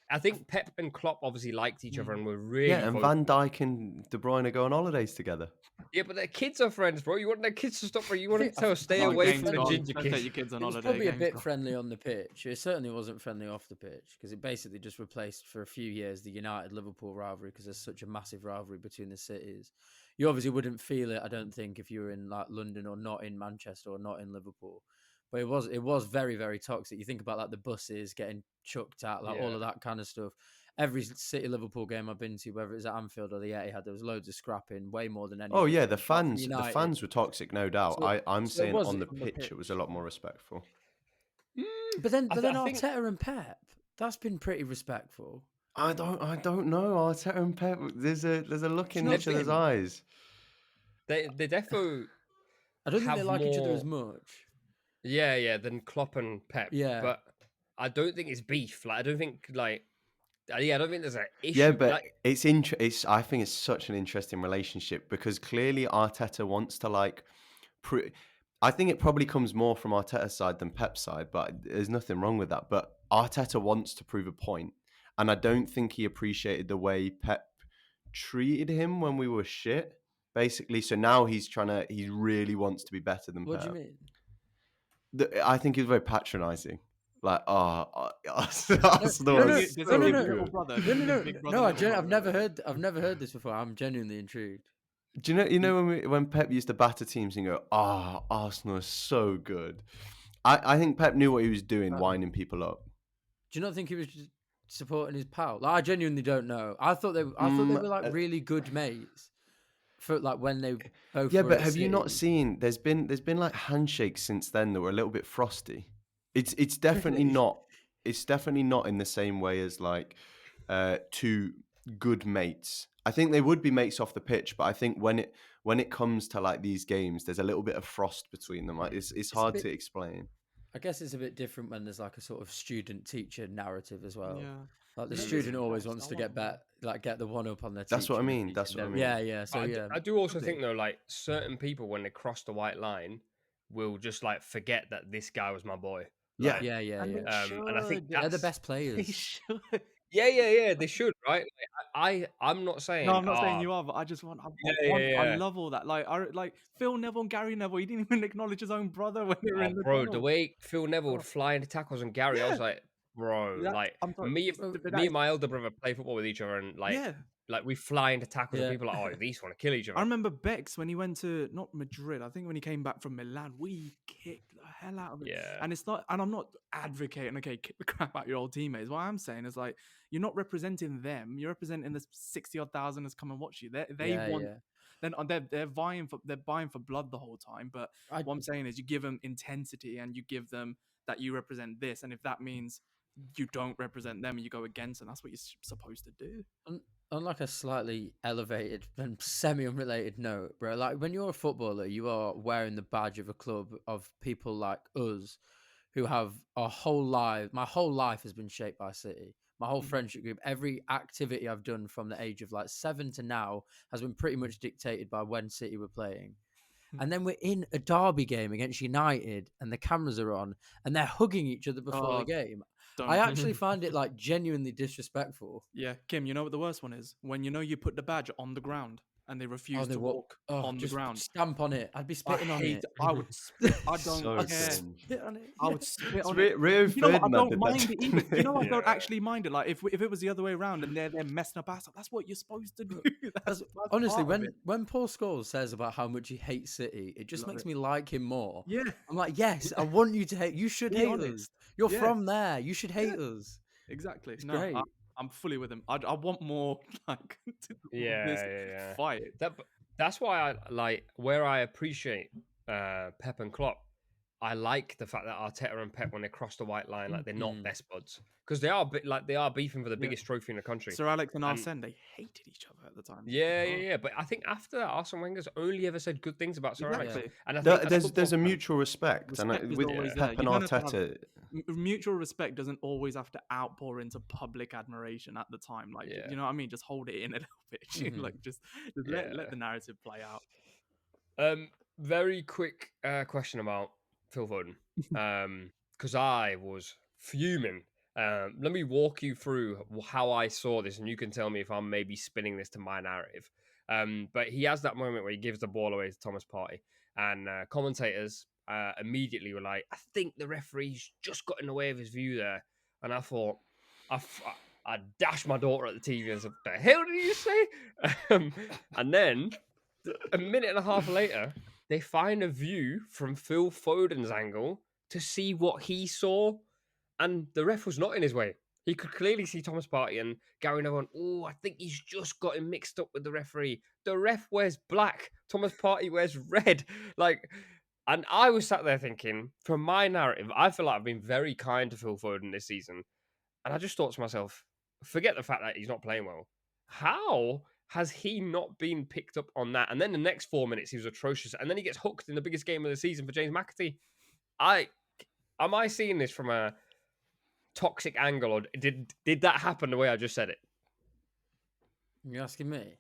I think Pep and Klopp obviously liked each other and were really and Van Dijk and De Bruyne go on holidays together. Yeah, but their kids are friends, bro. You want their kids to stop. You want them to stay away from the ginger kids. Your kids on it was holiday. Probably a bit friendly on the pitch. It certainly wasn't friendly off the pitch because it basically just replaced for a few years the United-Liverpool rivalry because there's such a massive rivalry between the cities. You obviously wouldn't feel it, I don't think, if you were in like London or not in Manchester or not in Liverpool. But it was very, very toxic. You think about like the buses getting chucked at, like all of that kind of stuff. Every City Liverpool game I've been to, whether it's at Anfield or the Etihad, there was loads of scrapping, way more than any. Oh yeah, the fans were toxic, no doubt. So, I'm saying on the pitch it was a lot more respectful. But then Arteta and Pep, that's been pretty respectful. I don't know. Arteta and Pep, there's a look in each other's eyes. They defo. I don't think they like each other as much. Yeah, than Klopp and Pep. Yeah, but I don't think it's beef. Like I don't think I don't think there's an issue. Yeah, but it's I think it's such an interesting relationship because clearly Arteta wants to like. I think it probably comes more from Arteta's side than Pep's side, but there's nothing wrong with that. But Arteta wants to prove a point, and I don't think he appreciated the way Pep treated him when we were shit, basically. So now he really wants to be better than Pep. What do you mean? I think he was very patronising. Like, Arsenal. No, I've never heard this before. I'm genuinely intrigued. Do you know when Pep used to batter teams and go, Arsenal is so good. I think Pep knew what he was doing, winding people up. Do you not think he was just supporting his pal? Like, I genuinely don't know. I thought they were like really good mates. For like when they both. Yeah, but have you not seen? There's been like handshakes since then that were a little bit frosty. It's definitely not. It's definitely not in the same way as like two good mates. I think they would be mates off the pitch, but I think when it comes to like these games, there's a little bit of frost between them. Like it's hard to explain. I guess it's a bit different when there's like a sort of student-teacher narrative as well. Yeah. Like the Maybe Mm. it's student always best. wants I to want get more. get the one up on their teacher. That's what I and the mean. teacher That's what I never- mean. Yeah, yeah. So But yeah, I do also Probably. think though, like certain people when they cross the white line will just like forget that this guy was my boy. Yeah. Like, yeah, yeah, And yeah. they should. and I think They're the that's best They players. should. yeah, they should, right? Like, I'm not No, saying, I'm not saying you are, but I just want. I yeah. love all that. Like Phil Neville and Gary Neville. He didn't even acknowledge his own brother when they were Oh, in the bro, the tunnel. way Phil Neville would Oh, fly into tackles and Gary, I yeah, was like, bro, that, like I'm sorry. me, But that me is, and my elder brother play football with each other, and yeah. like we fly into tackles, and Yeah. people are like, oh, these want to kill each I other. remember Bex when he went to not Madrid. I think when he came back from Milan, we kicked the hell out of him. Yeah, And it's not. And I'm not advocating. Okay, kick the crap out of your old teammates. What I'm saying is like you're not representing them. You're representing the 60 odd thousand that's come and watch you. They Yeah, want. yeah. Then they're buying for blood the whole time. But what I'm saying is you give them intensity and you give them that you represent this. And if that means you don't represent them and you go against them, that's what you're supposed to do. On like a slightly elevated and semi-unrelated note, bro, like when you're a footballer, you are wearing the badge of a club of people like us who have our whole life. My whole life has been shaped by City. My whole Mhm. friendship group, every activity I've done from the age of like 7 to now has been pretty much dictated by when City were playing. And then we're in a derby game against United and the cameras are on and they're hugging each other before the Oh, game. don't. I actually find it like genuinely disrespectful. Yeah, Kim, you know what the worst one is? When you know you put the badge on the ground and they refuse they to walk on the just ground. stamp on it. I'd be I spitting on hate it. I would spit. I don't So care. cringe. Spit on it. I would spit It's on it. Rio You know what? I Ferdinand don't did that mind to it either. You know, I don't Yeah. actually mind it. Like if it was the other way around and they're messing up ass up, that's what you're supposed to do. That's Honestly, part of it. when Paul Scholes says about how much he hates City, it just Love makes it. me like him more. Yeah, I'm like, yes, I want you to hate. You should be hate us. honest. You're Yeah. from there. You should hate Yeah. us. exactly. It's No, great. I'm fully with him. I want more like yeah, this yeah. fight. That's why I like where I appreciate Pep and Klopp. I like the fact that Arteta and Pep, when they cross the white line, like they're not Mm. best buds because they are beefing for the Yeah. biggest trophy in the country. Sir Alex and And- Arsene, they hated each other at the time. Yeah. But I think after that, Arsene Wenger's only ever said good things about Sir Alex. Exactly. And I There- think there's a mutual respect, and Respect is with always Pep there. and You don't have to have- Arteta, Mutual respect doesn't always have to outpour into public admiration at the time. Like, Yeah. you know what I mean? Just hold it in a little bit. Mhm. Like, just Yeah. let the narrative play out. Very quick question about Phil Foden, because I was fuming. Let me walk you through how I saw this, and you can tell me if I'm maybe spinning this to my narrative. But he has that moment where he gives the ball away to Thomas Partey, and commentators immediately were like, "I think the referee's just got in the way of his view there." And I thought, I dashed my daughter at the TV and said, "The hell did you say?" And then a minute and a half later, they find a view from Phil Foden's angle to see what he saw, and the ref was not in his way. He could clearly see Thomas Partey and Gary Neville. Oh, I think he's just got him mixed up with the referee. The ref wears black. Thomas Partey wears red. And I was sat there thinking, for my narrative, I feel like I've been very kind to Phil Foden this season, and I just thought to myself, forget the fact that he's not playing well. How has he not been picked up on that? And then the next 4 minutes, he was atrocious. And then he gets hooked in the biggest game of the season for James McAtee. Am I seeing this from a toxic angle, or did that happen the way I just said it? You're asking me?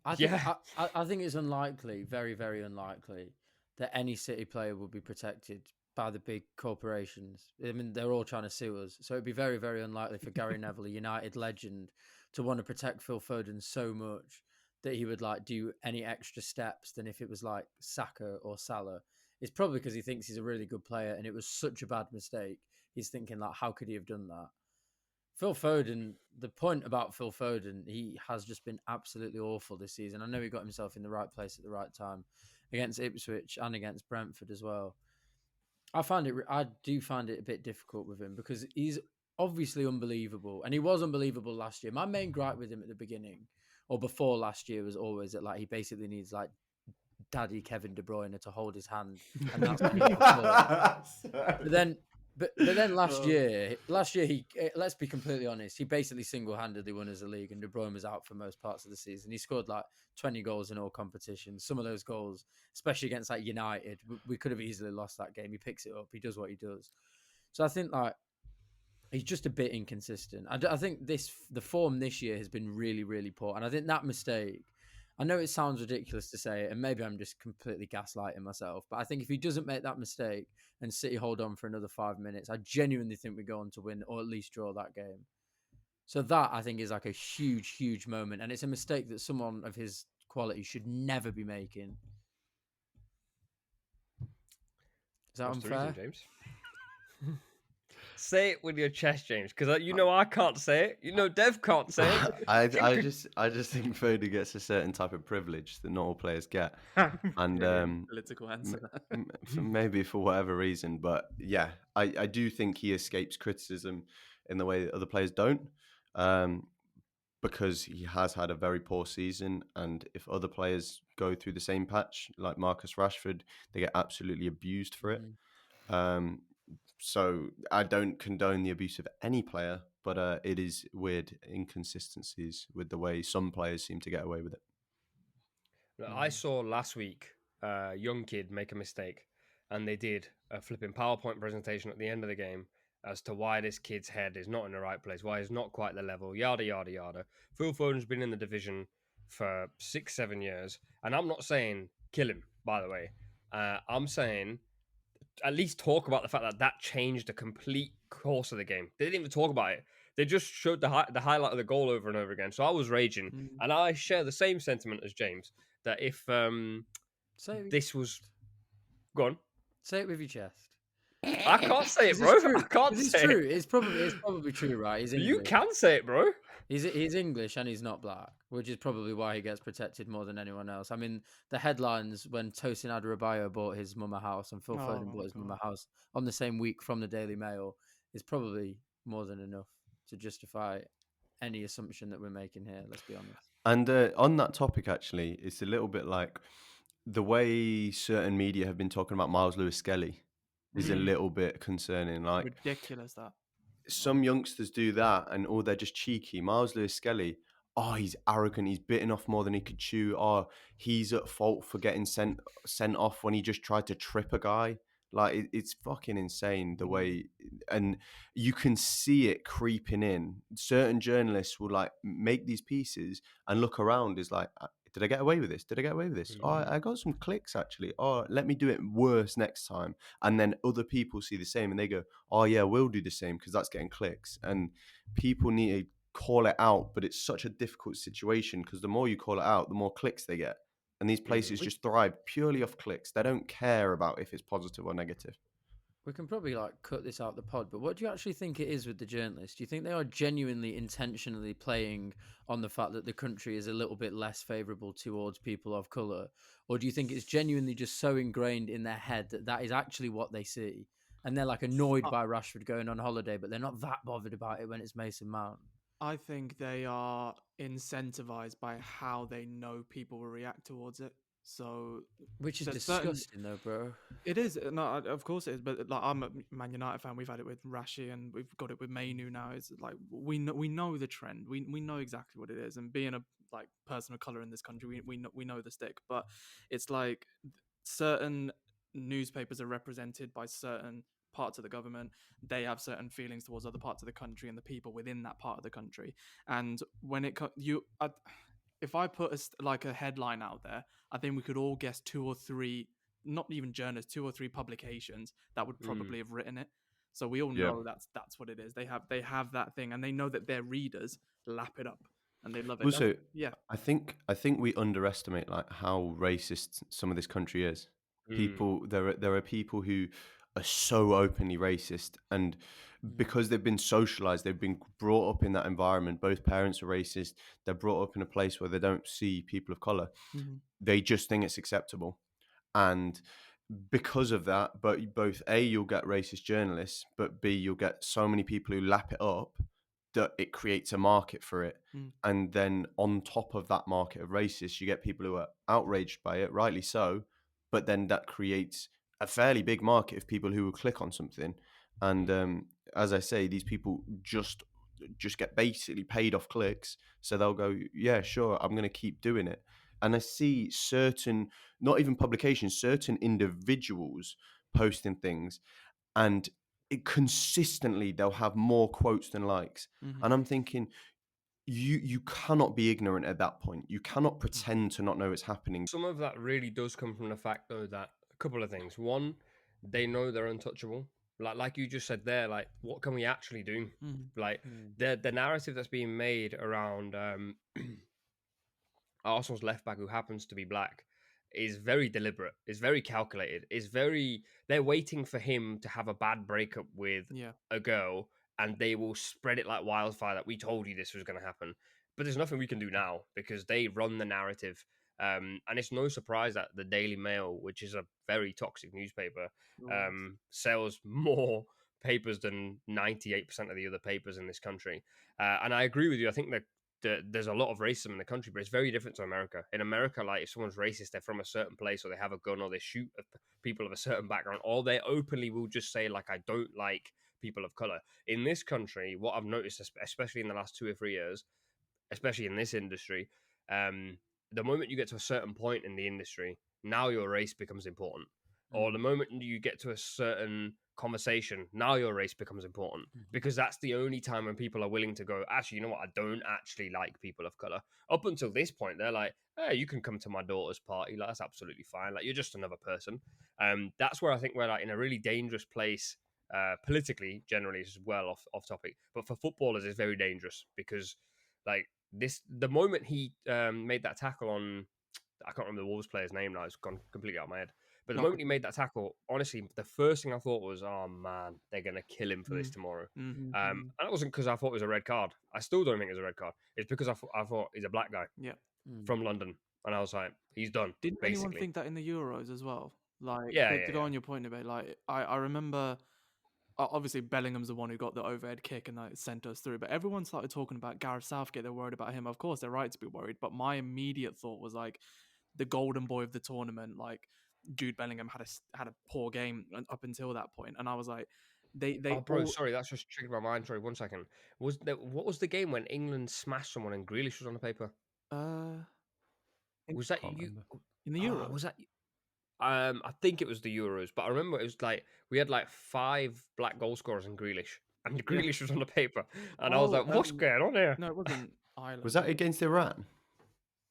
I think, Yeah. I think it's unlikely, very, very unlikely, that any City player will be protected by the big corporations. I mean, they're all trying to sue us. So it'd be very, very unlikely for Gary Neville, a United legend, to want to protect Phil Foden so much that he would like do any extra steps than if it was like Saka or Salah. It's probably because he thinks he's a really good player and it was such a bad mistake. He's thinking like, how could he have done that? Phil Foden, the point about Phil Foden, he has just been absolutely awful this season. I know he got himself in the right place at the right time against Ipswich and against Brentford as well. I do find it a bit difficult with him because he's obviously unbelievable, and he was unbelievable last year. My main gripe with him at the beginning or before last year was always that like he basically needs like daddy Kevin De Bruyne to hold his hand, and that's when he But then last year he, let's be completely honest, he basically single-handedly won us the league, and De Bruyne was out for most parts of the season. He scored like 20 goals in all competitions. Some of those goals, especially against like United, we could have easily lost that game. He picks it up. He does what he does. So I think like He's just a bit inconsistent. I think the form this year has been really, really poor. And I think that mistake, I know it sounds ridiculous to say it, and maybe I'm just completely gaslighting myself, but I think if he doesn't make that mistake and City hold on for another 5 minutes, I genuinely think we go on to win or at least draw that game. So that, I think, is like a huge, huge moment. And it's a mistake that someone of his quality should never be making. Is that What's the reason, unfair? James? Say it with your chest, James, because I can't say it. Dev can't say it. I just think Foden gets a certain type of privilege that not all players get, and Brilliant political answer. maybe for whatever reason, but yeah, I do think he escapes criticism in the way that other players don't, because he has had a very poor season, and if other players go through the same patch, like Marcus Rashford, they get absolutely abused for it. Um, so I don't condone the abuse of any player, but it is weird inconsistencies with the way some players seem to get away with it. I saw last week a young kid make a mistake, and they did a flipping PowerPoint presentation at the end of the game as to why this kid's head is not in the right place, why he's not quite the level, yada, yada, yada. Phil Foden's been in the division for 6-7 years, and I'm not saying kill him, by the way. I'm saying at least talk about the fact that changed the complete course of the game. They didn't even talk about it. They just showed the highlight of the goal over and over again. So I was raging, and I share the same sentiment as James that if this was gone, say it with your chest. I can't say it, bro. I can't say true. it. It's probably true, right? He's English. You can say it, bro. He's English and he's not black, which is probably why he gets protected more than anyone else. I mean, the headlines when Tosin Adarabioyo bought his mum a house and Phil Foden bought his mum a house on the same week from the Daily Mail is probably more than enough to justify any assumption that we're making here. Let's be honest. And on that topic, actually, it's a little bit like the way certain media have been talking about Miles Lewis-Skelly is a little bit concerning. Like, Ridiculous that. some youngsters do that, and they're just cheeky. Miles Lewis-Skelly, he's arrogant. He's bitten off more than he could chew. He's at fault for getting sent off when he just tried to trip a guy. Like, it's fucking insane the way, and you can see it creeping in. Certain journalists will like make these pieces and look around. Is like, did I get away with this? Did I get away with this? Oh, I got some clicks actually. Oh, let me do it worse next time. And then other people see the same and they go, oh yeah, we'll do the same because that's getting clicks. And people need to call it out, but it's such a difficult situation because the more you call it out, the more clicks they get. And these places just thrive purely off clicks. They don't care about if it's positive or negative. We can probably like cut this out the pod, but what do you actually think it is with the journalists? Do you think they are genuinely intentionally playing on the fact that the country is a little bit less favourable towards people of colour? Or do you think it's genuinely just so ingrained in their head that that is actually what they see? And they're like annoyed by Rashford going on holiday, but they're not that bothered about it when it's Mason Mount. I think they are incentivized by how they know people will react towards it. So, which is disgusting, though, bro. It is. No, of course it is. But like, I'm a Man United fan. We've had it with Rashi, and we've got it with Mainu now. It's like we know the trend. We know exactly what it is. And being a like person of color in this country, we know the stick. But it's like certain newspapers are represented by certain parts of the government. They have certain feelings towards other parts of the country and the people within that part of the country. And when if I put a headline out there, I think we could all guess 2 or 3, not even journalists, 2 or 3 publications that would probably have written it. So we all know that's what it is. They have that thing, and they know that their readers lap it up and they love it. Also, I think we underestimate like how racist some of this country is. People, there are people who are so openly racist, and because they've been socialized, they've been brought up in that environment. Both parents are racist. They're brought up in a place where they don't see people of color. They just think it's acceptable, and because of that, but both A, you'll get racist journalists, but B, you'll get so many people who lap it up that it creates a market for it. And then on top of that market of racists, you get people who are outraged by it, rightly so, but then that creates a fairly big market of people who will click on something. And as I say, these people just get basically paid off clicks. So they'll go, yeah, sure, I'm going to keep doing it. And I see certain, not even publications, certain individuals posting things. And consistently they'll have more quotes than likes. Mhm. And I'm thinking, you cannot be ignorant at that point. You cannot Mm. pretend to not know what's happening. Some of that really does come from the fact, though, that a couple of things. One, they know they're untouchable. Like you just said there, like, what can we actually do? Mhm. Like, the narrative that's being made around Arsenal's left back, who happens to be black, is very deliberate. Is very calculated. Is very. They're waiting for him to have a bad breakup with Yeah. a girl, and they will spread it like wildfire that we told you this was going to happen. But there's nothing we can do now because they run the narrative. And it's no surprise that the Daily Mail, which is a very toxic newspaper, Right. sells more papers than 98% of the other papers in this country. And I agree with you. I think that there's a lot of racism in the country, but it's very different to America. In America, like, if someone's racist, they're from a certain place, or they have a gun, or they shoot people of a certain background, or they openly will just say, like, I don't like people of color. In this country, what I've noticed, especially in the last 2 or 3 years, especially in this industry, the moment you get to a certain point in the industry, now your race becomes important. Or the moment you get to a certain conversation, now your race becomes important, because that's the only time when people are willing to go, actually, you know what, I don't actually like people of color. Up until this point, they're like, hey, you can come to my daughter's party, like, that's absolutely fine, like, you're just another person. That's where I think we're, like, in a really dangerous place, politically, generally, as well, off topic, but for footballers it's very dangerous, because, like, the moment he made that tackle on, I can't remember the Wolves player's name now, it's gone completely out of my head. But the moment he made that tackle, honestly, the first thing I thought was, oh man, they're going to kill him for this tomorrow. Mhm. And it wasn't because I thought it was a red card. I still don't think it was a red card. It's because I thought he's a black guy Yeah. from London. And I was like, he's done, Didn't anyone basically. think that in the Euros as well? Like, Yeah, to go on your point about, like, I remember, obviously Bellingham's the one who got the overhead kick and that sent us through, but everyone started talking about Gareth Southgate. They're worried about him. Of course, they're right to be worried, but my immediate thought was, like, the golden boy of the tournament, like, Jude Bellingham had a poor game up until that point, and I was like, they Oh, bro, all sorry, that's just triggered my mind. Sorry, 1 second. What was the game when England smashed someone and Grealish was on the paper? uh Was that Can't you? remember. in the Oh, Euros. was that? I think it was the Euros, but I remember it was like we had like 5 black goal scorers in Grealish, and Yeah. Grealish was on the paper, and I was like, "What's going on here?" No, it wasn't Ireland. Was that against Iran?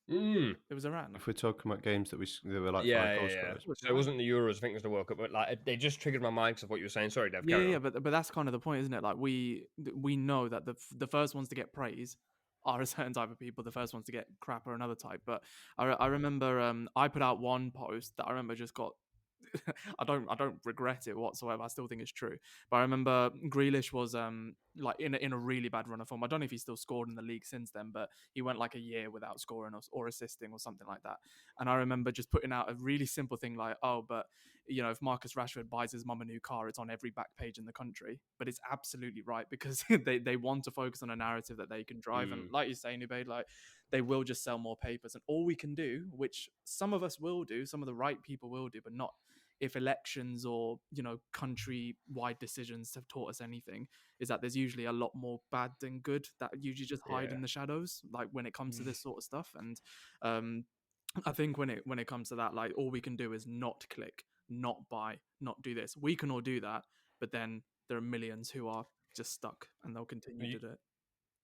Mm. It was Iran. If we're talking about games that there were like Yeah, 5 goal yeah, yeah. scorers. So it wasn't the Euros. I think it was the World Cup, but like they just triggered my mind because of what you were saying. Sorry, Dev. Yeah, Carry yeah, on. but that's kind of the point, isn't it? Like, we know that the first ones to get praise are a certain type of people. The first ones to get crap are another type. But I remember I put out one post that I remember just got. I don't regret it whatsoever. I still think it's true. But I remember Grealish was like in a really bad run of form. I don't know if he's still scored in the league since then, but he went like a year without scoring or assisting or something like that. And I remember just putting out a really simple thing like, oh, but you know, if Marcus Rashford buys his mum a new car, it's on every back page in the country. But it's absolutely right, because they want to focus on a narrative that they can drive. And like you say, Nubaid, like, they will just sell more papers. And all we can do, which some of us will do, some of the right people will do, but not if elections or, you know, country-wide decisions have taught us anything, is that there's usually a lot more bad than good that usually just hide in the shadows, like when it comes to this sort of stuff. And I think when it comes to that, like, all we can do is not click, not buy, not do this. We can all do that, but then there are millions who are just stuck, and they'll continue to do it.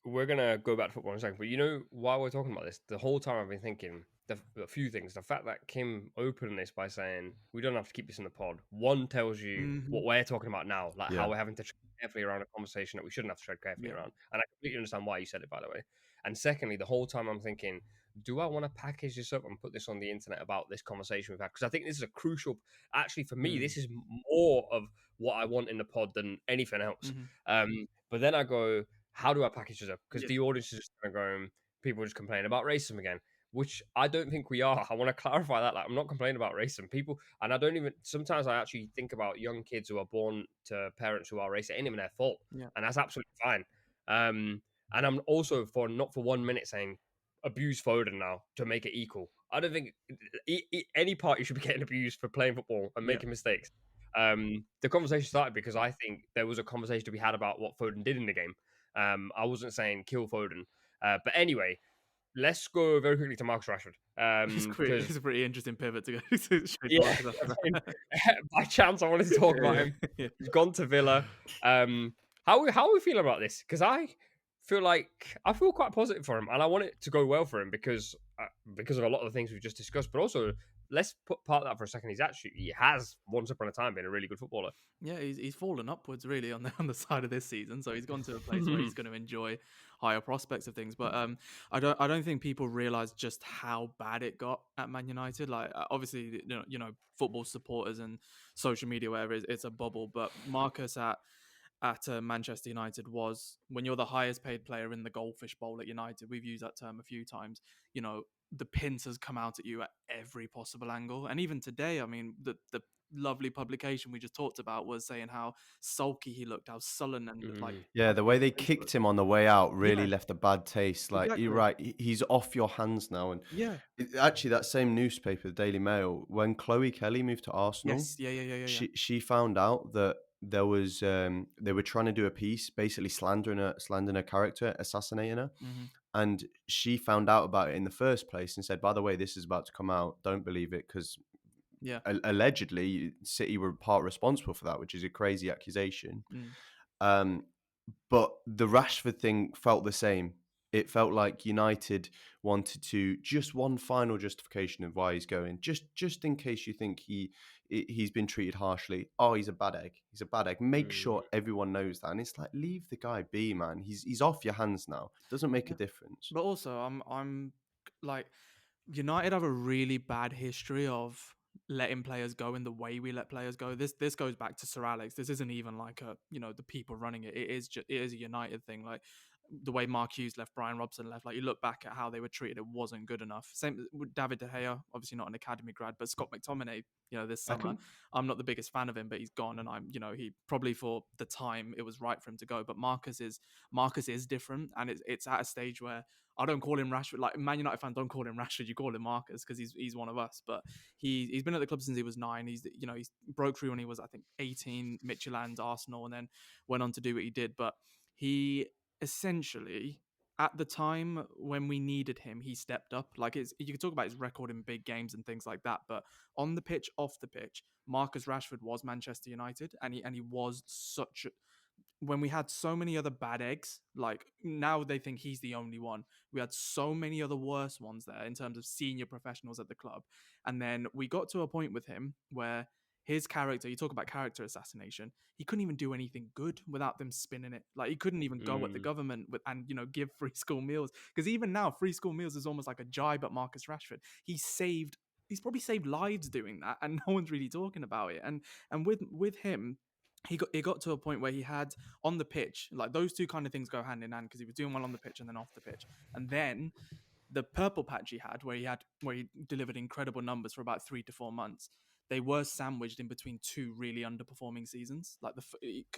We're gonna go back to football in a second, but you know, while we're talking about this, the whole time I've been thinking a few things. The fact that Kim opened this by saying we don't have to keep this in the pod, one, tells you what we're talking about now, like how we're having to tread carefully around a conversation that we shouldn't have to tread carefully around, and I completely understand why you said it, by the way. And secondly, the whole time I'm thinking, do I want to package this up and put this on the internet about this conversation we've had? Because I think this is a crucial. Actually, for me, this is more of what I want in the pod than anything else. But then I go, how do I package this up? Because the audience is just going to go, people just complain about racism again, which I don't think we are. I want to clarify that. Like, I'm not complaining about racism. People, and I don't even, sometimes I actually think about young kids who are born to parents who are racist. It ain't even their fault. And that's absolutely fine. And I'm also not for 1 minute saying abuse Foden now to make it equal. I don't think any party should be getting abused for playing football and making mistakes. The conversation started because I think there was a conversation to be had about what Foden did in the game. I wasn't saying kill Foden. But anyway, let's go very quickly to Marcus Rashford. Because It's a pretty interesting pivot to go straight to yeah, Marcus after I mean, that. by chance I wanted to talk about him. Yeah. He's gone to Villa. How are we feeling about this? Because I feel quite positive for him, and I want it to go well for him because of a lot of the things we've just discussed. But also, let's put part of that for a second. He has once upon a time been a really good footballer. Yeah, he's fallen upwards really on the side of this season. So he's gone to a place where he's going to enjoy higher prospects of things. But I don't think people realize just how bad it got at Man United. Like obviously, football supporters and social media, whatever, it's a bubble. But Marcus at Manchester United was, when you're the highest paid player in the goldfish bowl at United, we've used that term a few times, the pincers come out at you at every possible angle. And even today, I mean, the lovely publication we just talked about was saying how sulky he looked, how sullen and like Yeah, the way they kicked him on the way out really left a bad taste. Like, you're Exactly. right, he's off your hands now. And Yeah. actually, that same newspaper, the Daily Mail, when Chloe Kelly moved to Arsenal, Yes. Yeah. she found out that there was they were trying to do a piece basically slandering her character, assassinating her. Mhm. And she found out about it in the first place and said, by the way, this is about to come out, don't believe it, because Yeah. allegedly City were part responsible for that, which is a crazy accusation. Mm. But the Rashford thing felt the same. It felt like United wanted to just one final justification of why he's going, just in case you think he's been treated harshly. Oh, he's a bad egg. He's a bad egg. Make sure everyone knows that. And it's like, leave the guy be, man. He's off your hands now. Doesn't make a difference. But also, I'm like, United have a really bad history of letting players go in the way we let players go. This goes back to Sir Alex. This isn't even like the people running it. It is a United thing. Like the way Mark Hughes left, Brian Robson left. Like you look back at how they were treated, it wasn't good enough. Same with David De Gea, obviously not an academy grad, but Scott McTominay. This summer, I'm not the biggest fan of him, but he's gone, and he probably for the time it was right for him to go. But Marcus is different, and it's at a stage where I don't call him Rashford. Like Man United fans don't call him Rashford. You call him Marcus because he's one of us. But he's been at the club since he was 9. He's broke through when he was, I think, 18, Midtjylland, Arsenal, and then went on to do what he did. But he essentially, at the time when we needed him, he stepped up. Like you could talk about his record in big games and things like that, but on the pitch, off the pitch, Marcus Rashford was Manchester United, and he was such. When we had so many other bad eggs, like now they think he's the only one. We had so many other worse ones there in terms of senior professionals at the club. And then we got to a point with him where his character, you talk about character assassination, he couldn't even do anything good without them spinning it. Like he couldn't even go at the government and give free school meals. Because even now, free school meals is almost like a jibe at Marcus Rashford. He's probably saved lives doing that, and no one's really talking about it. And with him, it got to a point where he had on the pitch, like those two kind of things go hand in hand because he was doing well on the pitch and then off the pitch. And then the purple patch he had where he delivered incredible numbers for about 3 to 4 months, they were sandwiched in between 2 really underperforming seasons.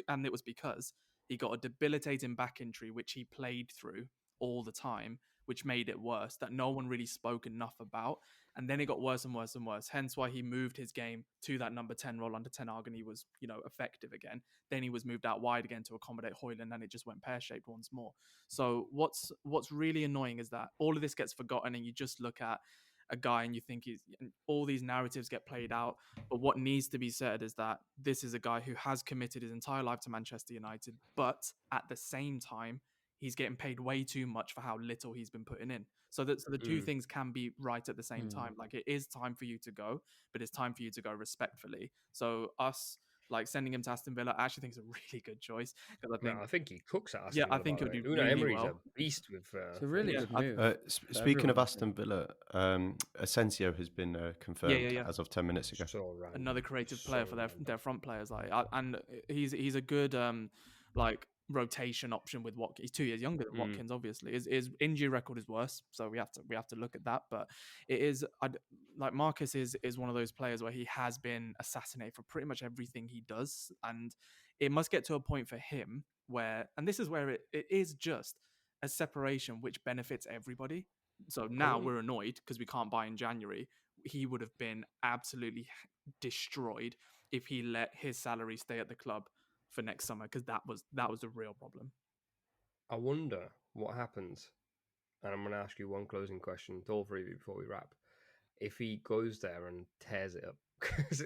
And it was because he got a debilitating back injury which he played through all the time, which made it worse, that no one really spoke enough about. And then it got worse and worse and worse. Hence why he moved his game to that number 10 role under Ten Hag, and he was, effective again. Then he was moved out wide again to accommodate Haaland, and it just went pear-shaped once more. So what's really annoying is that all of this gets forgotten, and you just look at a guy and you think all these narratives get played out. But what needs to be said is that this is a guy who has committed his entire life to Manchester United, but at the same time, he's getting paid way too much for how little he's been putting in. So the two things can be right at the same time. Like it is time for you to go, but it's time for you to go respectfully. So us like sending him to Aston Villa, I actually think is a really good choice because I think he cooks at Aston Villa. I think he'll do Unai really Emery's well. a beast with. It's a really good move. Speaking of Aston Villa, Asensio has been confirmed Yeah. as of 10 minutes ago. So random. Another creative player for their front players, and he's a good rotation option with Watkins. He's 2 years younger than Watkins. Obviously, his injury record is worse, so we have to look at that. But it is like Marcus is one of those players where he has been assassinated for pretty much everything he does, and it must get to a point for him where, and this is where it is just a separation which benefits everybody. So now we're annoyed because we can't buy in January. He would have been absolutely destroyed if he let his salary stay at the club for next summer, because that was a real problem. I wonder what happens and I'm going to ask you one closing question to all three of you before we wrap. If he goes there and tears it up, because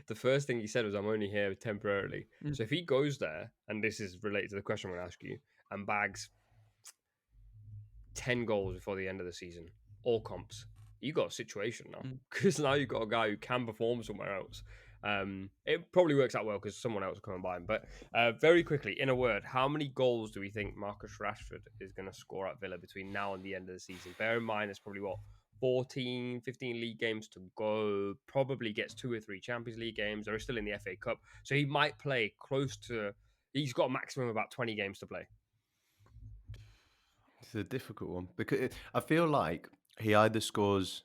the first thing he said was, "I'm only here temporarily." So if he goes there, and this is related to the question I'm going to ask you, and bags 10 goals before the end of the season, all comps, you got a situation now, because now you've got a guy who can perform somewhere else. It probably works out well because someone else will come and buy him. But very quickly, in a word, how many goals do we think Marcus Rashford is going to score at Villa between now and the end of the season? Bear in mind, there's probably 14, 15 league games to go. Probably gets 2 or 3 Champions League games. They're still in the FA Cup, so he might play close to. He's got a maximum of about 20 games to play. It's a difficult one because I feel like he either scores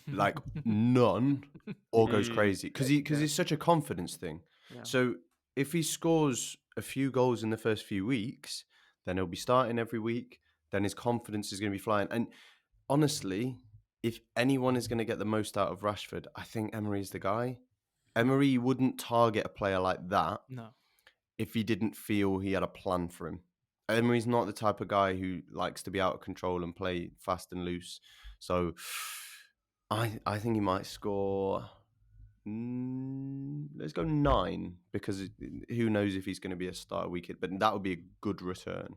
like none or goes crazy because it's such a confidence thing. Yeah. So if he scores a few goals in the first few weeks, then he'll be starting every week. Then his confidence is going to be flying. And honestly, if anyone is going to get the most out of Rashford, I think Emery is the guy. Emery wouldn't target a player like that if he didn't feel he had a plan for him. Emery's not the type of guy who likes to be out of control and play fast and loose. So I think he might score. Let's go 9 because who knows if he's going to be a starter weekend, but that would be a good return.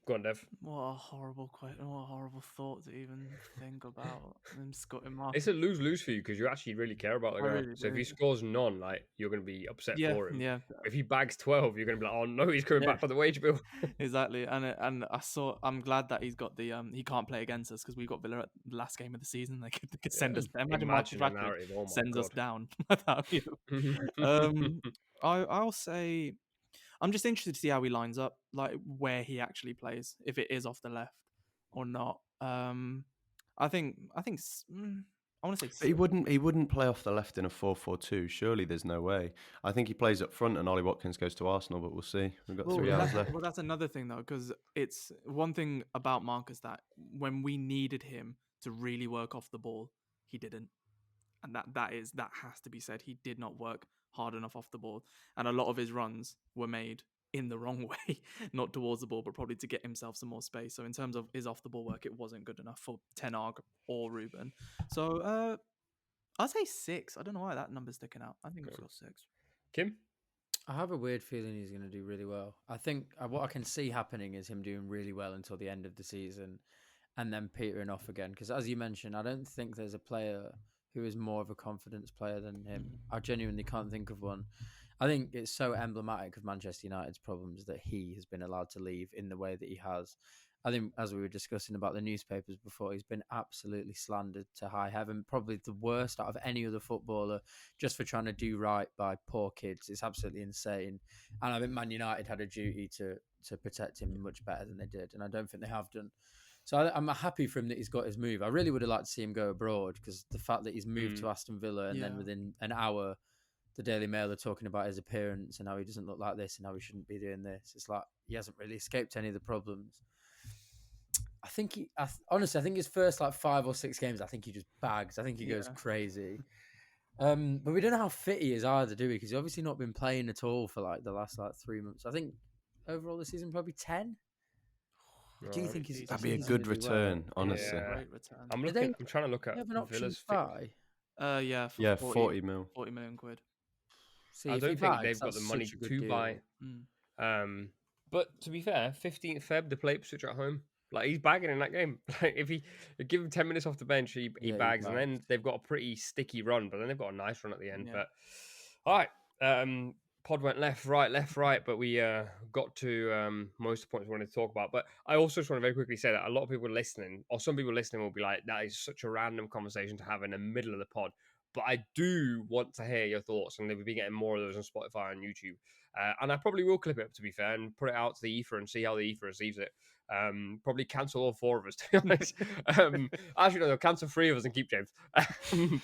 Go on, Dev. What a horrible question! What a horrible thought to even think about him scoring Mark. It's a lose-lose for you because you actually really care about the guy. Really, so if he scores none, like you're going to be upset for him. Yeah. If he bags 12, you're going to be like, "Oh no, he's coming back for the wage bill." Exactly, and I'm glad that he's got the he can't play against us because we got Villa at the last game of the season. They could send us. Imagine Marcus Rashford sends us down. I'll say. I'm just interested to see how he lines up, like where he actually plays, if it is off the left or not. I think I want to say 6. He wouldn't play off the left in a 4-4-2. Surely there's no way. I think he plays up front and Ollie Watkins goes to Arsenal, but we'll see. We've got 3 hours left. Well, that's another thing though, because it's one thing about Marcus that when we needed him to really work off the ball, he didn't. And that has to be said. He did not work hard enough off the ball. And a lot of his runs were made in the wrong way, not towards the ball, but probably to get himself some more space. So in terms of his off the ball work, it wasn't good enough for Ten Hag or Ruben. So I'll say 6. I don't know why that number's sticking out. I think it's got 6. Kim? I have a weird feeling he's going to do really well. I think what I can see happening is him doing really well until the end of the season and then petering off again. Because as you mentioned, I don't think there's a player who is more of a confidence player than him. I genuinely can't think of one. I think it's so emblematic of Manchester United's problems that he has been allowed to leave in the way that he has. I think, as we were discussing about the newspapers before, he's been absolutely slandered to high heaven. Probably the worst out of any other footballer, just for trying to do right by poor kids. It's absolutely insane. And I think Man United had a duty to protect him much better than they did. And I don't think they have done. So I'm happy for him that he's got his move. I really would have liked to see him go abroad because the fact that he's moved to Aston Villa and then within an hour, the Daily Mail are talking about his appearance and how he doesn't look like this and how he shouldn't be doing this. It's like he hasn't really escaped any of the problems. I think honestly, I think his first 5 or 6 games, I think he just bags. I think he goes crazy. But we don't know how fit he is either, do we? Because he's obviously not been playing at all for the last 3 months. I think overall this season probably 10. Do you think that'd be a good return? Honestly, Great return. I'm trying to look at Villa's buy. 40 mil. 40 million quid. See, I don't think they've got the money to buy. But to be fair, 15th Feb, the play Ipswich at home. He's bagging in that game. If he give him 10 minutes off the bench, he bags, and then they've got a pretty sticky run. But then they've got a nice run at the end. Yeah. But all right, pod went left, right, but we got to most of the points we wanted to talk about. But I also just want to very quickly say that a lot of people listening, or some people listening, will be like, "That is such a random conversation to have in the middle of the pod." But I do want to hear your thoughts, and we'll be getting more of those on Spotify and YouTube. And I probably will clip it up, to be fair, and put it out to the ether and see how the ether receives it. Probably cancel all 4 of us, to be honest. Actually, no, they'll cancel 3 of us and keep James.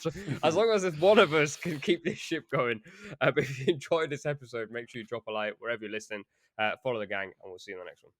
So as long as one of us can keep this ship going. But if you enjoyed this episode, make sure you drop a like wherever you're listening. Follow the gang, and we'll see you in the next one.